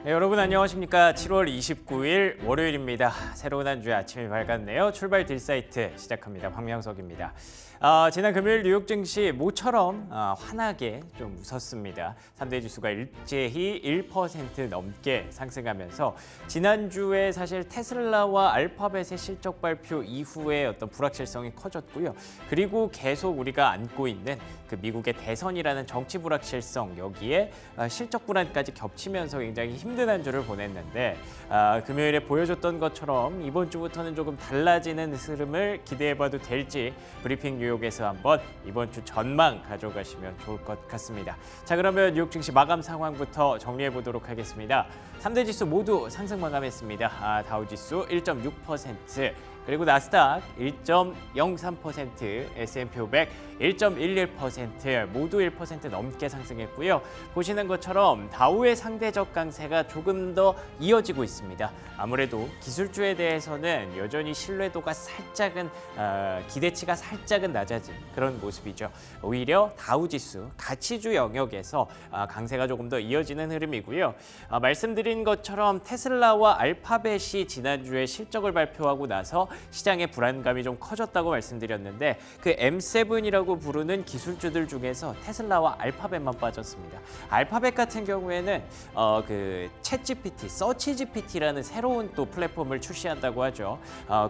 네, 여러분 안녕하십니까. 7월 29일 월요일입니다. 새로운 한 주의 아침이 밝았네요. 출발 딜사이트 시작합니다. 황명석입니다. 지난 금요일 뉴욕 증시 모처럼 환하게 좀 웃었습니다. 3대 지수가 일제히 1% 넘게 상승하면서 지난주에 사실 테슬라와 알파벳의 실적 발표 이후에 어떤 불확실성이 커졌고요. 그리고 계속 우리가 안고 있는 그 미국의 대선이라는 정치 불확실성, 여기에 실적 불안까지 겹치면서 굉장히 힘든 한 주를 보냈는데, 금요일에 보여줬던 것처럼 이번 주부터는 조금 달라지는 흐름을 기대해봐도 될지 브리핑 뉴욕에서 한번 이번 주 전망 가져가시면 좋을 것 같습니다. 자, 그러면 뉴욕 증시 마감 상황부터 정리해 보도록 하겠습니다. 3대 지수 모두 상승 마감했습니다. 다우지수 1.6%, 그리고 나스닥 1.03%, S&P 500 1.11% 모두 1% 넘게 상승했고요. 보시는 것처럼 다우의 상대적 강세가 조금 더 이어지고 있습니다. 아무래도 기술주에 대해서는 여전히 신뢰도가 살짝은 기대치가 살짝은 낮아진 그런 모습이죠. 오히려 다우지수 가치주 영역에서 강세가 조금 더 이어지는 흐름이고요. 말씀드린 것처럼 테슬라와 알파벳이 지난주에 실적을 발표하고 나서 시장의 불안감이 좀 커졌다고 말씀드렸는데, 그 M7이라고 부르는 기술주들 중에서 테슬라와 알파벳만 빠졌습니다. 알파벳 같은 경우에는 그 챗GPT, 서치GPT라는 새로운 또 플랫폼을 출시한다고 하죠.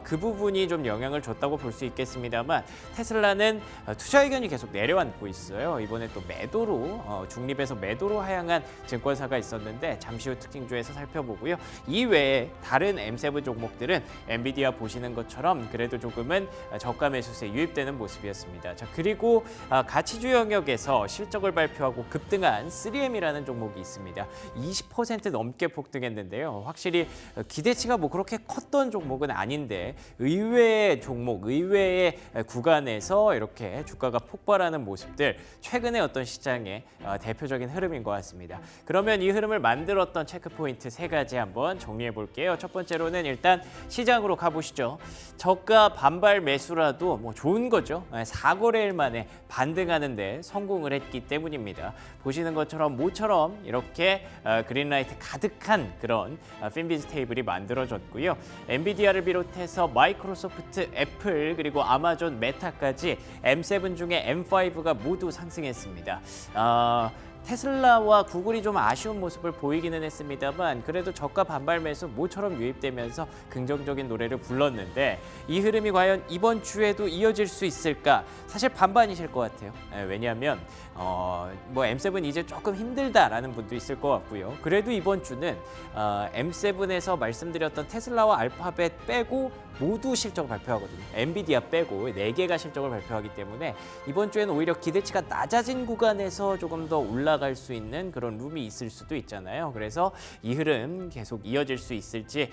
그 부분이 좀 영향을 줬다고 볼 수 있겠습니다만, 테슬라는 투자 의견이 계속 내려앉고 있어요. 이번에 또 매도로 중립에서 매도로 하향한 증권사가 있었는데 잠시 후 특징주에서 살펴보고요. 이외에 다른 M7 종목들은 엔비디아 보시는 것처럼 그래도 조금은 저가 매수세에 유입되는 모습이었습니다. 자, 그리고 가치주 영역에서 실적을 발표하고 급등한 3M이라는 종목이 있습니다. 20% 넘게 폭등했는데요. 확실히 기대치가 뭐 그렇게 컸던 종목은 아닌데 의외의 종목, 의외의 구간에서 이렇게 주가가 폭발하는 모습들, 최근에 어떤 시장의 대표적인 흐름인 것 같습니다. 그러면 이 흐름을 만들었던 체크포인트 3가지 한번 정리해 볼게요. 첫 번째로는 일단 시장으로 가보시죠. 저가 반발 매수라도 뭐 좋은 거죠. 4거래일 만에 반등하는데 성공을 했기 때문입니다. 보시는 것처럼 모처럼 이렇게 그린라이트 가득한 그런 핀비즈 테이블이 만들어졌고요. 엔비디아를 비롯해서 마이크로소프트, 애플, 그리고 아마존, 메타까지 M7 중에 M5가 모두 상승했습니다. 테슬라와 구글이 좀 아쉬운 모습을 보이기는 했습니다만, 그래도 저가 반발 매수 모처럼 유입되면서 긍정적인 노래를 불렀는데, 이 흐름이 과연 이번 주에도 이어질 수 있을까? 사실 반반이실 것 같아요. 왜냐하면 뭐 M7 이제 조금 힘들다라는 분도 있을 것 같고요. 그래도 이번 주는 M7에서 말씀드렸던 테슬라와 알파벳 빼고 모두 실적 발표하거든요. 엔비디아 빼고 4개가 실적을 발표하기 때문에 이번 주에는 오히려 기대치가 낮아진 구간에서 조금 더 올라갈 수 있는 그런 룸이 있을 수도 있잖아요. 그래서 이 흐름 계속 이어질 수 있을지,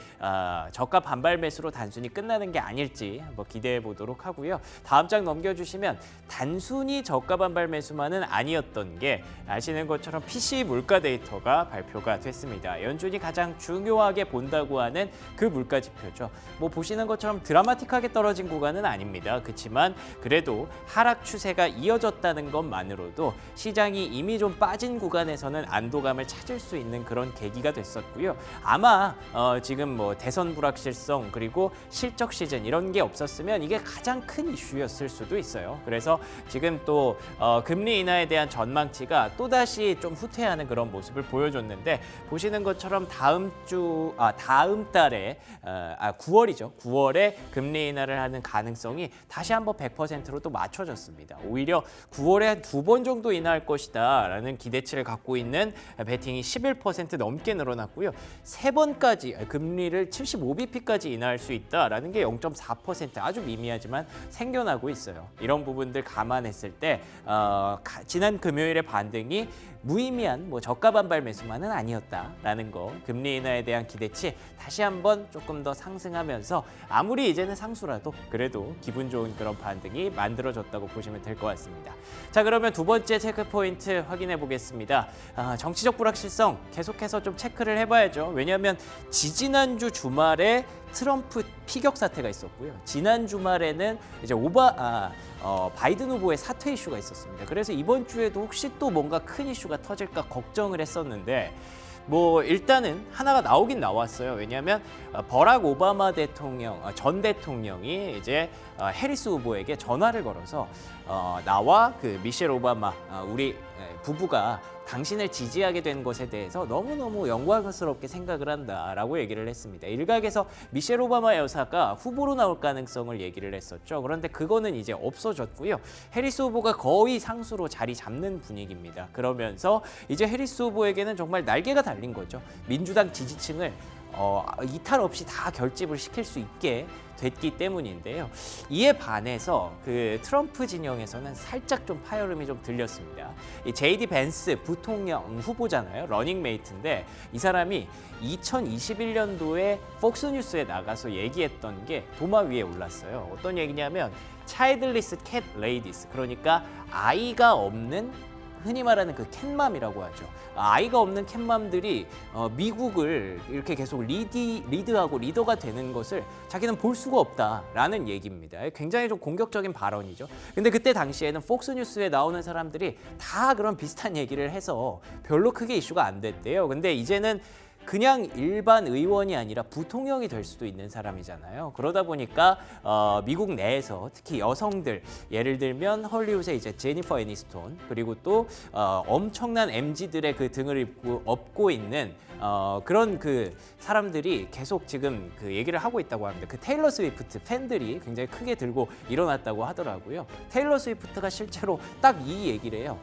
저가 반발 매수로 단순히 끝나는 게 아닐지 한번 기대해 보도록 하고요. 다음 장 넘겨주시면, 단순히 저가 반발 매수만은 아니었던 게 아시는 것처럼 PC 물가 데이터가 발표가 됐습니다. 연준이 가장 중요하게 본다고 하는 그 물가 지표죠. 뭐 보시는 것처럼 드라마틱하게 떨어진 구간은 아닙니다. 그렇지만 그래도 하락 추세가 이어졌다는 것만으로도 시장이 이미 좀 빠진 구간에서는 안도감을 찾을 수 있는 그런 계기가 됐었고요. 아마 지금 뭐 대선 불확실성, 그리고 실적 시즌 이런 게 없었으면 이게 가장 큰 이슈였을 수도 있어요. 그래서 지금 또 금리 인하에 대한 전망치가 또다시 좀 후퇴하는 그런 모습을 보여줬는데, 보시는 것처럼 다음 달에 9월이죠. 9월에 금리 인하를 하는 가능성이 다시 한번 100%로 또 맞춰졌습니다. 오히려 9월에 한 2번 정도 인하할 것이다 라는 기대치를 갖고 있는 베팅이 11% 넘게 늘어났고요. 3번까지 금리를 75bp까지 인하할 수 있다라는 게 0.4%, 아주 미미하지만 생겨나고 있어요. 이런 부분들 감안했을 때 지난 금요일의 반등이 무의미한 뭐 저가 반발 매수만은 아니었다라는 거, 금리 인하에 대한 기대치 다시 한번 조금 더 상승하면서 아무리 이제는 상수라도 그래도 기분 좋은 그런 반등이 만들어졌다고 보시면 될 것 같습니다. 자, 그러면 두 번째 체크 포인트 확인해 보겠습니다. 정치적 불확실성 계속해서 좀 체크를 해봐야죠. 왜냐하면 지지난주 주말에 트럼프 피격 사태가 있었고요. 지난 주말에는 이제 바이든 후보의 사퇴 이슈가 있었습니다. 그래서 이번 주에도 혹시 또 뭔가 큰 이슈가 터질까 걱정을 했었는데, 뭐 일단은 하나가 나오긴 나왔어요. 왜냐하면 버락 오바마 대통령 전 대통령이 이제 해리스 후보에게 전화를 걸어서 나와 그 미셸 오바마 우리 부부가 당신을 지지하게 된 것에 대해서 너무너무 영광스럽게 생각을 한다라고 얘기를 했습니다. 일각에서 미셸 오바마 여사가 후보로 나올 가능성을 얘기를 했었죠. 그런데 그거는 이제 없어졌고요. 해리스 후보가 거의 상수로 자리 잡는 분위기입니다. 그러면서 이제 해리스 후보에게는 정말 날개가 달린 거죠. 민주당 지지층을 이탈 없이 다 결집을 시킬 수 있게 됐기 때문인데요. 이에 반해서 그 트럼프 진영에서는 살짝 좀 파열음이 좀 들렸습니다. 이 제이디 벤스 부통령 후보잖아요. 러닝메이트인데 이 사람이 2021년도에 폭스뉴스에 나가서 얘기했던 게 도마 위에 올랐어요. 어떤 얘기냐면 차일드리스 캣 레이디스, 그러니까 아이가 없는 흔히 말하는 그 캣맘이라고 하죠. 아이가 없는 캣맘들이 미국을 이렇게 계속 리드하고 리더가 되는 것을 자기는 볼 수가 없다라는 얘기입니다. 굉장히 좀 공격적인 발언이죠. 근데 그때 당시에는 폭스뉴스에 나오는 사람들이 다 그런 비슷한 얘기를 해서 별로 크게 이슈가 안 됐대요. 근데 이제는 그냥 일반 의원이 아니라 부통령이 될 수도 있는 사람이잖아요. 그러다 보니까 미국 내에서 특히 여성들, 예를 들면 헐리우드의 이제 제니퍼 애니스톤, 그리고 또 엄청난 MZ들의 그 등을 업고 있는 그런 그 사람들이 계속 지금 그 얘기를 하고 있다고 합니다. 그 테일러 스위프트 팬들이 굉장히 크게 들고 일어났다고 하더라고요. 테일러 스위프트가 실제로 딱 이 얘기를 해요.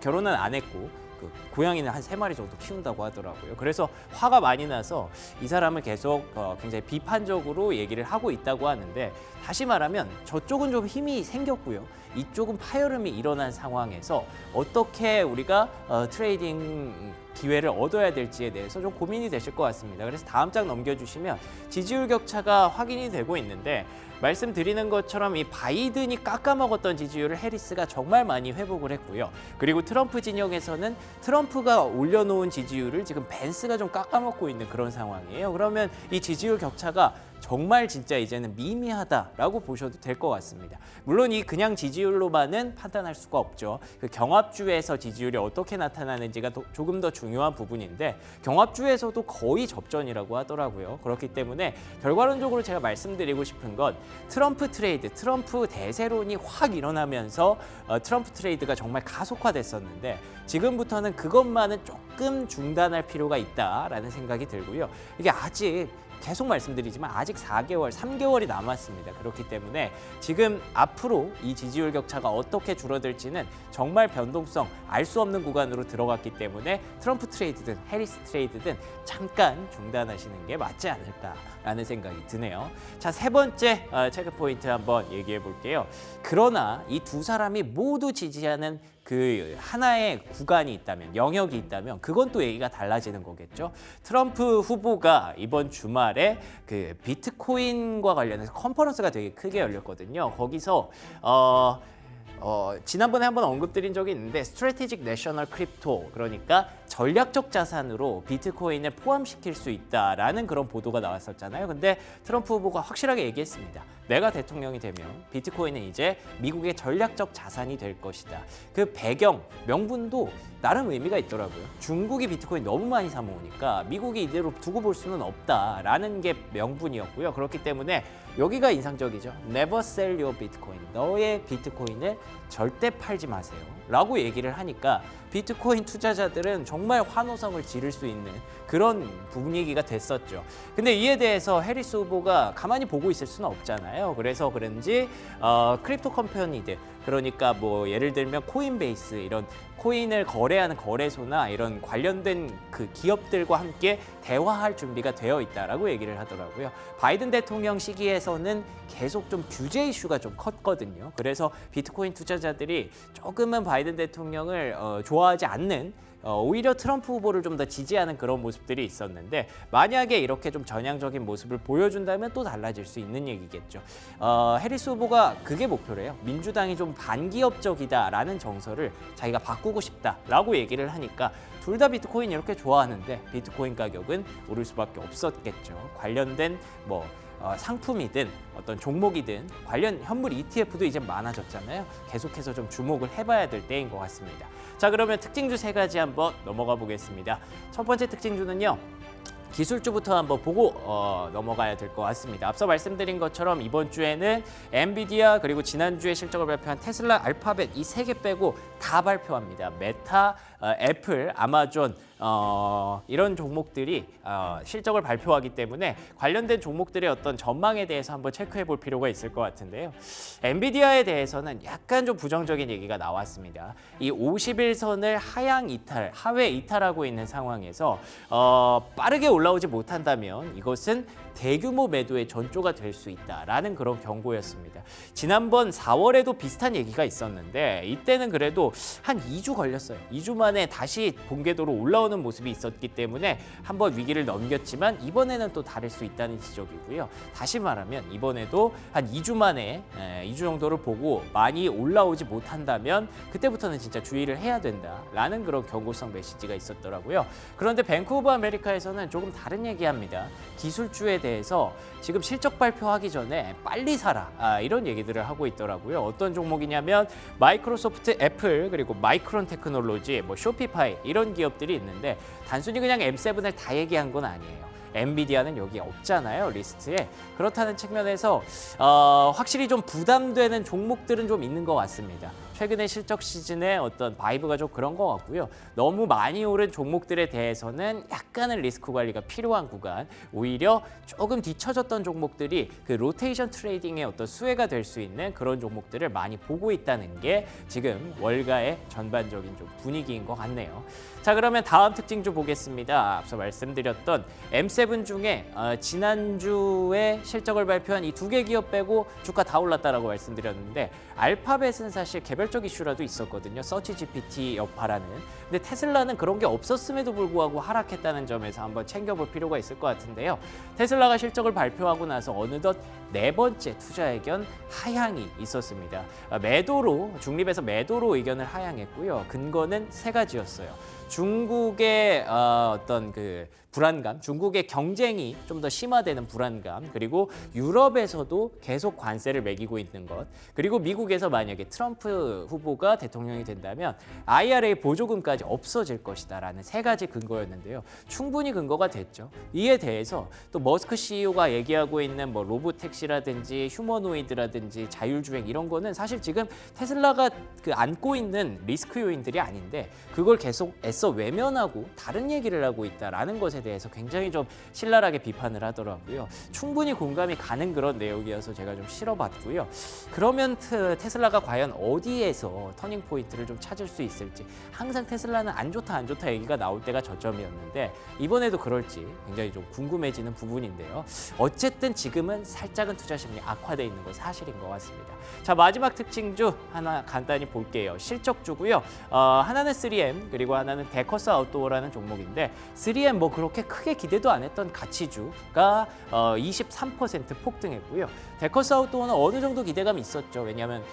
결혼은 안 했고 그 고양이는 한 3마리 정도 키운다고 하더라고요. 그래서 화가 많이 나서 이 사람을 계속 굉장히 비판적으로 얘기를 하고 있다고 하는데, 다시 말하면 저쪽은 좀 힘이 생겼고요. 이쪽은 파열음이 일어난 상황에서 어떻게 우리가 트레이딩 기회를 얻어야 될지에 대해서 좀 고민이 되실 것 같습니다. 그래서 다음 장 넘겨주시면 지지율 격차가 확인이 되고 있는데, 말씀드리는 것처럼 이 바이든이 깎아먹었던 지지율을 해리스가 정말 많이 회복을 했고요. 그리고 트럼프 진영에서는 트럼프가 올려놓은 지지율을 지금 벤스가 좀 깎아먹고 있는 그런 상황이에요. 그러면 이 지지율 격차가 정말 진짜 이제는 미미하다라고 보셔도 될 것 같습니다. 물론 이 그냥 지지율로만은 판단할 수가 없죠. 그 경합주에서 지지율이 어떻게 나타나는지가 조금 더 중요한 부분인데, 경합주에서도 거의 접전이라고 하더라고요. 그렇기 때문에 결과론적으로 제가 말씀드리고 싶은 건 트럼프 트레이드, 트럼프 대세론이 확 일어나면서 트럼프 트레이드가 정말 가속화됐었는데, 지금부터는 그것만은 조금 중단할 필요가 있다라는 생각이 들고요. 이게 아직 계속 말씀드리지만 아직 4개월, 3개월이 남았습니다. 그렇기 때문에 지금 앞으로 이 지지율 격차가 어떻게 줄어들지는 정말 변동성, 알 수 없는 구간으로 들어갔기 때문에 트럼프 트레이드든 해리스 트레이드든 잠깐 중단하시는 게 맞지 않을까라는 생각이 드네요. 자, 세 번째 체크 포인트 한번 얘기해 볼게요. 그러나 이 두 사람이 모두 지지하는 그 하나의 구간이 있다면, 영역이 있다면 그건 또 얘기가 달라지는 거겠죠. 트럼프 후보가 이번 주말에 그 비트코인과 관련해서 컨퍼런스가 되게 크게 열렸거든요. 거기서 지난번에 한번 언급드린 적이 있는데 스트래티직 내셔널 크립토, 그러니까 전략적 자산으로 비트코인을 포함시킬 수 있다라는 그런 보도가 나왔었잖아요. 근데 트럼프 후보가 확실하게 얘기했습니다. 내가 대통령이 되면 비트코인은 이제 미국의 전략적 자산이 될 것이다. 그 배경, 명분도 나름 의미가 있더라고요. 중국이 비트코인 너무 많이 사 모으니까 미국이 이대로 두고 볼 수는 없다라는 게 명분이었고요. 그렇기 때문에 여기가 인상적이죠. Never sell your Bitcoin. 너의 비트코인을 절대 팔지 마세요. 라고 얘기를 하니까 비트코인 투자자들은 정말 환호성을 지를 수 있는 그런 분위기가 됐었죠. 근데 이에 대해서 해리스 후보가 가만히 보고 있을 수는 없잖아요. 그래서 그런지 크립토 컴퍼니들, 그러니까 뭐 예를 들면 코인베이스, 이런 코인을 거래하는 거래소나 이런 관련된 그 기업들과 함께 대화할 준비가 되어 있다라고 얘기를 하더라고요. 바이든 대통령 시기에서는 계속 좀 규제 이슈가 좀 컸거든요. 그래서 비트코인 투자자들이 조금은 바이든 대통령을 좋아하지 않는, 오히려 트럼프 후보를 좀 더 지지하는 그런 모습들이 있었는데, 만약에 이렇게 좀 전향적인 모습을 보여준다면 또 달라질 수 있는 얘기겠죠. 해리스 후보가 그게 목표래요. 민주당이 좀 반기업적이다라는 정서를 자기가 바꾸고 싶다라고 얘기를 하니까 둘 다 비트코인 이렇게 좋아하는데 비트코인 가격은 오를 수밖에 없었겠죠. 관련된 뭐 상품이든 어떤 종목이든 관련 현물 ETF도 이제 많아졌잖아요. 계속해서 좀 주목을 해봐야 될 때인 것 같습니다. 자, 그러면 특징주 3가지 한번 넘어가 보겠습니다. 첫 번째 특징주는요. 기술주부터 한번 보고 넘어가야 될 것 같습니다. 앞서 말씀드린 것처럼 이번 주에는 엔비디아 그리고 지난주에 실적을 발표한 테슬라, 알파벳 이 3개 빼고 다 발표합니다. 메타, 애플, 아마존 이런 종목들이 실적을 발표하기 때문에 관련된 종목들의 어떤 전망에 대해서 한번 체크해 볼 필요가 있을 것 같은데요. 엔비디아에 대해서는 약간 좀 부정적인 얘기가 나왔습니다. 이 50일선을 하회 이탈하고 있는 상황에서 빠르게 올라오지 못한다면 이것은 대규모 매도의 전조가 될 수 있다라는 그런 경고였습니다. 지난번 4월에도 비슷한 얘기가 있었는데 이때는 그래도 한 2주 걸렸어요. 2주 만에 다시 본궤도로 올라오는 모습이 있었기 때문에 한번 위기를 넘겼지만 이번에는 또 다를 수 있다는 지적이고요. 다시 말하면 이번에도 한 2주 만에 2주 정도를 보고 많이 올라오지 못한다면 그때부터는 진짜 주의를 해야 된다라는 그런 경고성 메시지가 있었더라고요. 그런데 뱅크 오브 아메리카에서는 조금 다른 얘기합니다. 기술주에 대해서 지금 실적 발표하기 전에 빨리 사라 이런 얘기들을 하고 있더라고요. 어떤 종목이냐면 마이크로소프트, 애플 그리고 마이크론 테크놀로지, 쇼피파이 이런 기업들이 있는데 단순히 그냥 M7을 다 얘기한 건 아니에요. 엔비디아는 여기 없잖아요, 리스트에. 그렇다는 측면에서 확실히 좀 부담되는 종목들은 좀 있는 것 같습니다. 최근에 실적 시즌에 어떤 바이브가 좀 그런 것 같고요. 너무 많이 오른 종목들에 대해서는 약간은 리스크 관리가 필요한 구간, 오히려 조금 뒤처졌던 종목들이 그 로테이션 트레이딩의 어떤 수혜가 될 수 있는 그런 종목들을 많이 보고 있다는 게 지금 월가의 전반적인 좀 분위기인 것 같네요. 자, 그러면 다음 특징주 보겠습니다. 앞서 말씀드렸던 M7 중에 지난주에 실적을 발표한 이 2개 기업 빼고 주가 다 올랐다라고 말씀드렸는데 알파벳은 사실 개별적 이슈라도 있었거든요. 서치 GPT 여파라는. 근데 테슬라는 그런 게 없었음에도 불구하고 하락했다는 점에서 한번 챙겨볼 필요가 있을 것 같은데요. 테슬라가 실적을 발표하고 나서 어느덧 4번째 투자 의견 하향이 있었습니다. 중립에서 매도로 의견을 하향했고요. 근거는 3가지였어요. 중국의 어떤 그 불안감, 중국의 경쟁이 좀 더 심화되는 불안감, 그리고 유럽에서도 계속 관세를 매기고 있는 것, 그리고 미국에서 만약에 트럼프 후보가 대통령이 된다면 IRA 보조금까지 없어질 것이다라는 3가지 근거였는데요. 충분히 근거가 됐죠. 이에 대해서 또 머스크 CEO가 얘기하고 있는 로봇 택시라든지 휴머노이드라든지 자율주행 이런 거는 사실 지금 테슬라가 안고 있는 리스크 요인들이 아닌데 그걸 계속 애써 외면하고 다른 얘기를 하고 있다라는 것에 대해서 굉장히 좀 신랄하게 비판을 하더라고요. 충분히 공감이 가는 그런 내용이어서 제가 좀 실어봤고요. 그러면 테슬라가 과연 어디에서 터닝 포인트를 좀 찾을 수 있을지, 항상 테슬라는 안 좋다 얘기가 나올 때가 저점이었는데 이번에도 그럴지 굉장히 좀 궁금해지는 부분인데요. 어쨌든 지금은 살짝은 투자 심리 악화돼 있는 건 사실인 것 같습니다. 자, 마지막 특징주 하나 간단히 볼게요. 실적주고요. 하나는 3M 그리고 하나는 데커스 아웃도어라는 종목인데 3M 그렇게 크게 기대도 안 했던 가치주가 23% 폭등했고요. 데커스 아웃도어는 어느 정도 기대감이 있었죠. 왜냐하면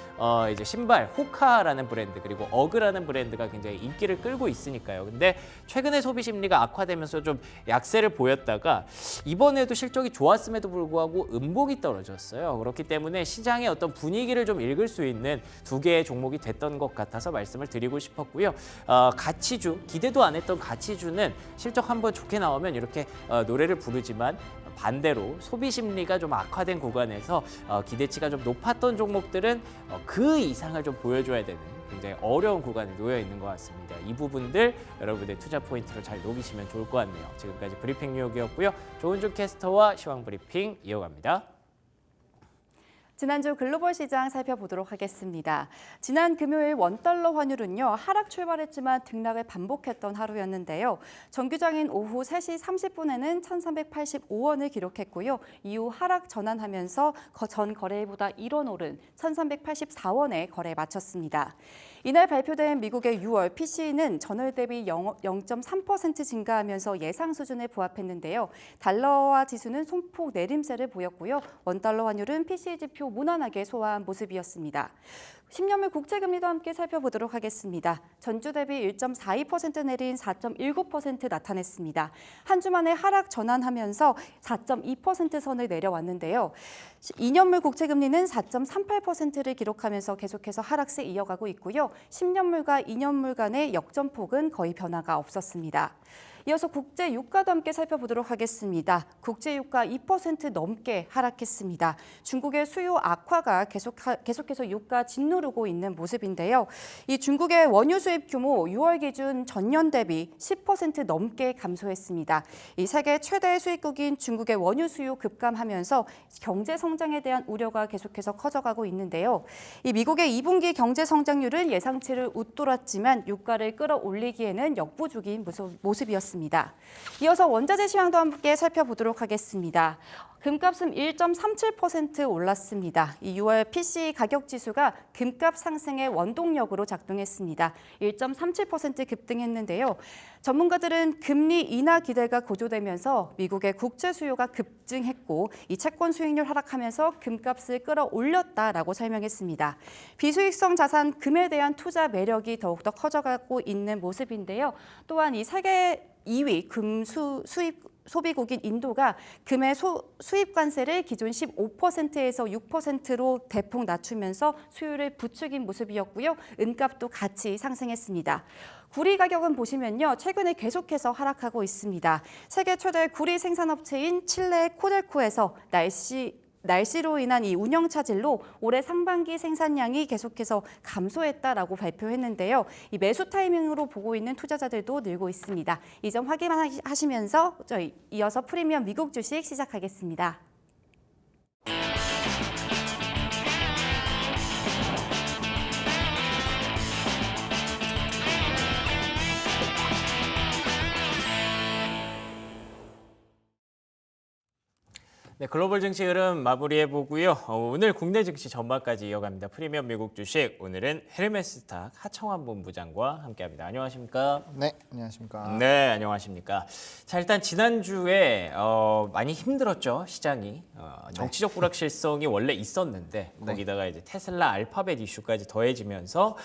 이제 신발 호카라는 브랜드 그리고 어그라는 브랜드가 굉장히 인기를 끌고 있으니까요. 근데 최근에 소비 심리가 악화되면서 좀 약세를 보였다가 이번에도 실적이 좋았음에도 불구하고 음봉이 떨어졌어요. 그렇기 때문에 시장의 어떤 분위기를 좀 읽을 수 있는 2개의 종목이 됐던 것 같아서 말씀을 드리고 싶었고요. 가치주, 기대도 안 했던 가치주는 실적 한번 좋게 나오면 이렇게 노래를 부르지만 반대로 소비 심리가 좀 악화된 구간에서 기대치가 좀 높았던 종목들은 그 이상을 좀 보여줘야 되는 굉장히 어려운 구간에 놓여 있는 것 같습니다. 이 부분들 여러분의 투자 포인트로 잘 녹이시면 좋을 것 같네요. 지금까지 브리핑 뉴욕이었고요. 조은준 캐스터와 시황 브리핑 이어갑니다. 지난주 글로벌 시장 살펴보도록 하겠습니다. 지난 금요일 원달러 환율은요, 하락 출발했지만 등락을 반복했던 하루였는데요. 정규장인 오후 3시 30분에는 1,385원을 기록했고요. 이후 하락 전환하면서 전 거래일보다 1원 오른 1,384원에 거래에 마쳤습니다. 이날 발표된 미국의 6월 PCE는 전월 대비 0.3% 증가하면서 예상 수준에 부합했는데요. 달러화 지수는 소폭 내림세를 보였고요. 원달러 환율은 PCE 지표 무난하게 소화한 모습이었습니다. 10년물 국채금리도 함께 살펴보도록 하겠습니다. 전주 대비 1.42% 내린 4.19% 나타냈습니다. 한 주 만에 하락 전환하면서 4.2% 선을 내려왔는데요. 2년물 국채금리는 4.38%를 기록하면서 계속해서 하락세 이어가고 있고요. 10년물과 2년물 간의 역전폭은 거의 변화가 없었습니다. 이어서 국제 유가도 함께 살펴보도록 하겠습니다. 국제 유가 2% 넘게 하락했습니다. 중국의 수요 악화가 계속해서 유가 짓누르고 있는 모습인데요. 이 중국의 원유 수입 규모 6월 기준 전년 대비 10% 넘게 감소했습니다. 이 세계 최대 수입국인 중국의 원유 수요 급감하면서 경제 성장에 대한 우려가 계속해서 커져가고 있는데요. 이 미국의 2분기 경제 성장률은 예상치를 웃돌았지만 유가를 끌어올리기에는 역부족인 모습이었습니다. 이어서 원자재 시황도 함께 살펴보도록 하겠습니다. 금값은 1.37% 올랐습니다. 이 6월 PCE 가격 지수가 금값 상승의 원동력으로 작동했습니다. 1.37% 급등했는데요. 전문가들은 금리 인하 기대가 고조되면서 미국의 국채 수요가 급증했고 이 채권 수익률 하락하면서 금값을 끌어올렸다라고 설명했습니다. 비수익성 자산 금에 대한 투자 매력이 더욱더 커져가고 있는 모습인데요. 또한 이 세계 2위 금 수입 소비국인 인도가 금의 수입 관세를 기존 15%에서 6%로 대폭 낮추면서 수요를 부추긴 모습이었고요. 은값도 같이 상승했습니다. 구리 가격은 보시면요. 최근에 계속해서 하락하고 있습니다. 세계 최대 구리 생산업체인 칠레 코델코에서 날씨로 인한 이 운영 차질로 올해 상반기 생산량이 계속해서 감소했다라고 발표했는데요. 이 매수 타이밍으로 보고 있는 투자자들도 늘고 있습니다. 이 점 확인하시면서 저희 이어서 프리미엄 미국 주식 시작하겠습니다. 네, 글로벌 증시 흐름 마무리해보고요. 오늘 국내 증시 전반까지 이어갑니다. 프리미엄 미국 주식, 오늘은 헤르메스탁 하청환 본부장과 함께합니다. 안녕하십니까? 네, 안녕하십니까? 네, 안녕하십니까? 자, 일단 지난주에 많이 힘들었죠, 시장이. 정치적 불확실성이 원래 있었는데 거기다가 이제 테슬라, 알파벳 이슈까지 더해지면서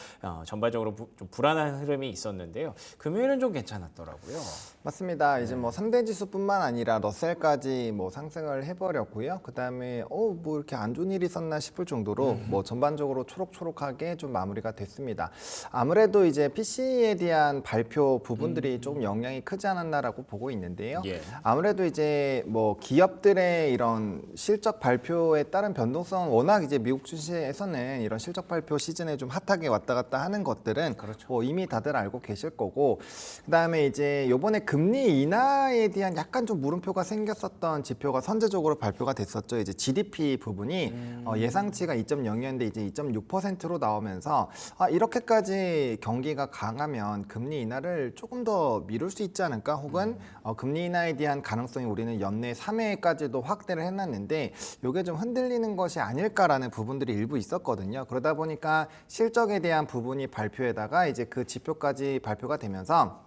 전반적으로 좀 불안한 흐름이 있었는데요. 금요일은 좀 괜찮았더라고요. 맞습니다. 이제 뭐 3대 지수뿐만 아니라 러셀까지 뭐 상승을 해버렸고요. 그다음에 뭐 이렇게 안 좋은 일이 있었나 싶을 정도로 뭐 전반적으로 초록초록하게 좀 마무리가 됐습니다. 아무래도 이제 PC에 대한 발표 부분들이 조금 영향이 크지 않았나라고 보고 있는데요. 예. 아무래도 이제 뭐 기업들의 이런 실적 발표에 따른 변동성, 워낙 이제 미국 주식에서는 이런 실적 발표 시즌에 좀 핫하게 왔다 갔다 하는 것들은 그렇죠. 뭐 이미 다들 알고 계실 거고, 그다음에 이제 요번에 금리 인하에 대한 약간 좀 물음표가 생겼었던 지표가 선제적으로 발표가 됐었죠. 이제 GDP 부분이 예상치가 2.0이었는데 이제 2.6%로 나오면서 이렇게까지 경기가 강하면 금리 인하를 조금 더 미룰 수 있지 않을까, 혹은 금리 인하에 대한 가능성이 우리는 연내 3회까지도 확대를 해놨는데 이게 좀 흔들리는 것이 아닐까라는 부분들이 일부 있었거든요. 그러다 보니까 실적에 대한 부분이 발표에다가 이제 그 지표까지 발표가 되면서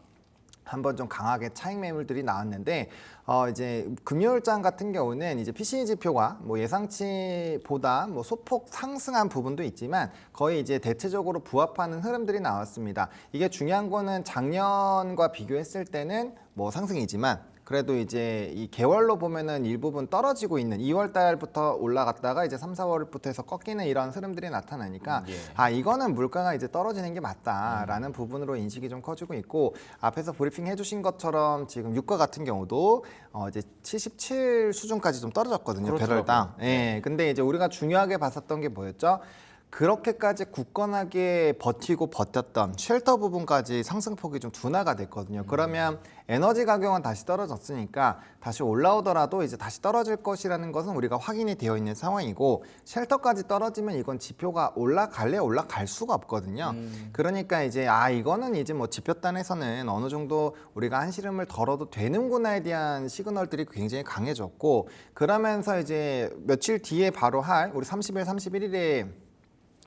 한번 좀 강하게 차익 매물들이 나왔는데 이제 금요일장 같은 경우는 이제 PCE 지표가 뭐 예상치보다 뭐 소폭 상승한 부분도 있지만 거의 이제 대체적으로 부합하는 흐름들이 나왔습니다. 이게 중요한 거는 작년과 비교했을 때는 뭐 상승이지만 그래도 이제 이 개월로 보면은 일부분 떨어지고 있는 2월 달부터 올라갔다가 이제 3, 4월부터 해서 꺾이는 이런 흐름들이 나타나니까 이거는 물가가 이제 떨어지는 게 맞다라는 부분으로 인식이 좀 커지고 있고, 앞에서 브리핑 해주신 것처럼 지금 유가 같은 경우도 이제 77 수준까지 좀 떨어졌거든요. 배럴당. 예. 근데 이제 우리가 중요하게 봤었던 게 뭐였죠? 그렇게까지 굳건하게 버텼던 쉘터 부분까지 상승폭이 좀 둔화가 됐거든요. 그러면 에너지 가격은 다시 떨어졌으니까 다시 올라오더라도 이제 다시 떨어질 것이라는 것은 우리가 확인이 되어 있는 상황이고, 쉘터까지 떨어지면 이건 지표가 올라갈 수가 없거든요. 그러니까 이제 이거는 이제 뭐 지표단에서는 어느 정도 우리가 한시름을 덜어도 되는구나에 대한 시그널들이 굉장히 강해졌고, 그러면서 이제 며칠 뒤에 바로 할 우리 30일, 31일에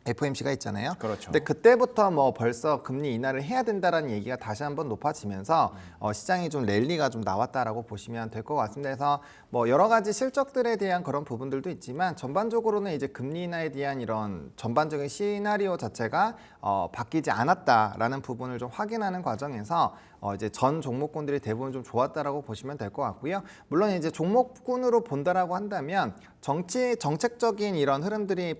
FOMC가 있잖아요. 그렇죠. 근데 그때부터 뭐 벌써 금리 인하를 해야 된다라는 얘기가 다시 한번 높아지면서 시장이 좀 랠리가 좀 나왔다라고 보시면 될 것 같습니다. 그래서 뭐 여러 가지 실적들에 대한 그런 부분들도 있지만 전반적으로는 이제 금리 인하에 대한 이런 전반적인 시나리오 자체가 바뀌지 않았다라는 부분을 좀 확인하는 과정에서 이제 전 종목군들이 대부분 좀 좋았다라고 보시면 될 것 같고요. 물론 이제 종목군으로 본다라고 한다면 정책적인 이런 흐름들이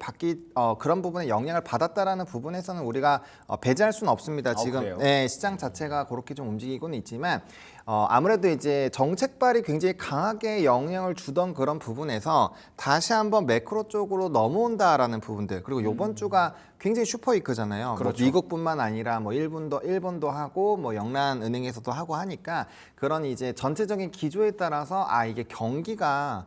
그런 부분에 영향을 받았다라는 부분에서는 우리가 배제할 수는 없습니다. 지금 그래요? 시장 자체가 그렇게 좀 움직이고는 있지만 아무래도 이제 정책발이 굉장히 강하게 영향을 주던 그런 부분에서 다시 한번 매크로 쪽으로 넘어온다라는 부분들 그리고 이번 주가 굉장히 슈퍼위크잖아요. 그렇죠. 뭐 미국뿐만 아니라 뭐 일본도 하고 뭐 영란은행에서도 하고 하니까 그런 이제 전체적인 기조에 따라서 이게 경기가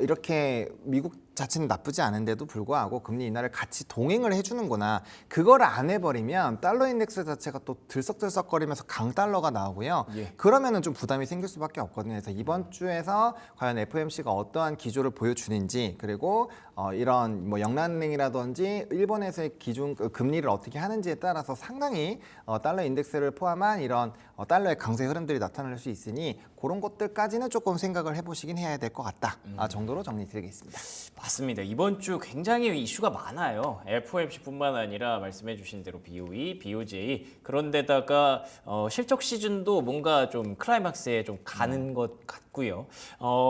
이렇게 미국 자체는 나쁘지 않은데도 불구하고 금리 인하를 같이 동행을 해주는구나. 그걸 안 해버리면 달러 인덱스 자체가 또 들썩들썩거리면서 강달러가 나오고요. 예. 그러면은 좀 부담이 생길 수밖에 없거든요. 그래서 이번 주에서 과연 FOMC가 어떠한 기조를 보여주는지 그리고 이런 뭐 영란은행이라든지 일본에서의 기준 금리를 어떻게 하는지에 따라서 상당히 달러 인덱스를 포함한 이런 달러의 강세 흐름들이 나타날 수 있으니 그런 것들까지는 조금 생각을 해보시긴 해야 될 것 같다. 정도로 정리드리겠습니다. 맞습니다. 이번 주 굉장히 이슈가 많아요. FOMC뿐만 아니라 말씀해주신 대로 BOE, BOJ 그런데다가 실적 시즌도 뭔가 좀 클라이막스에 좀 가는 것 같고요.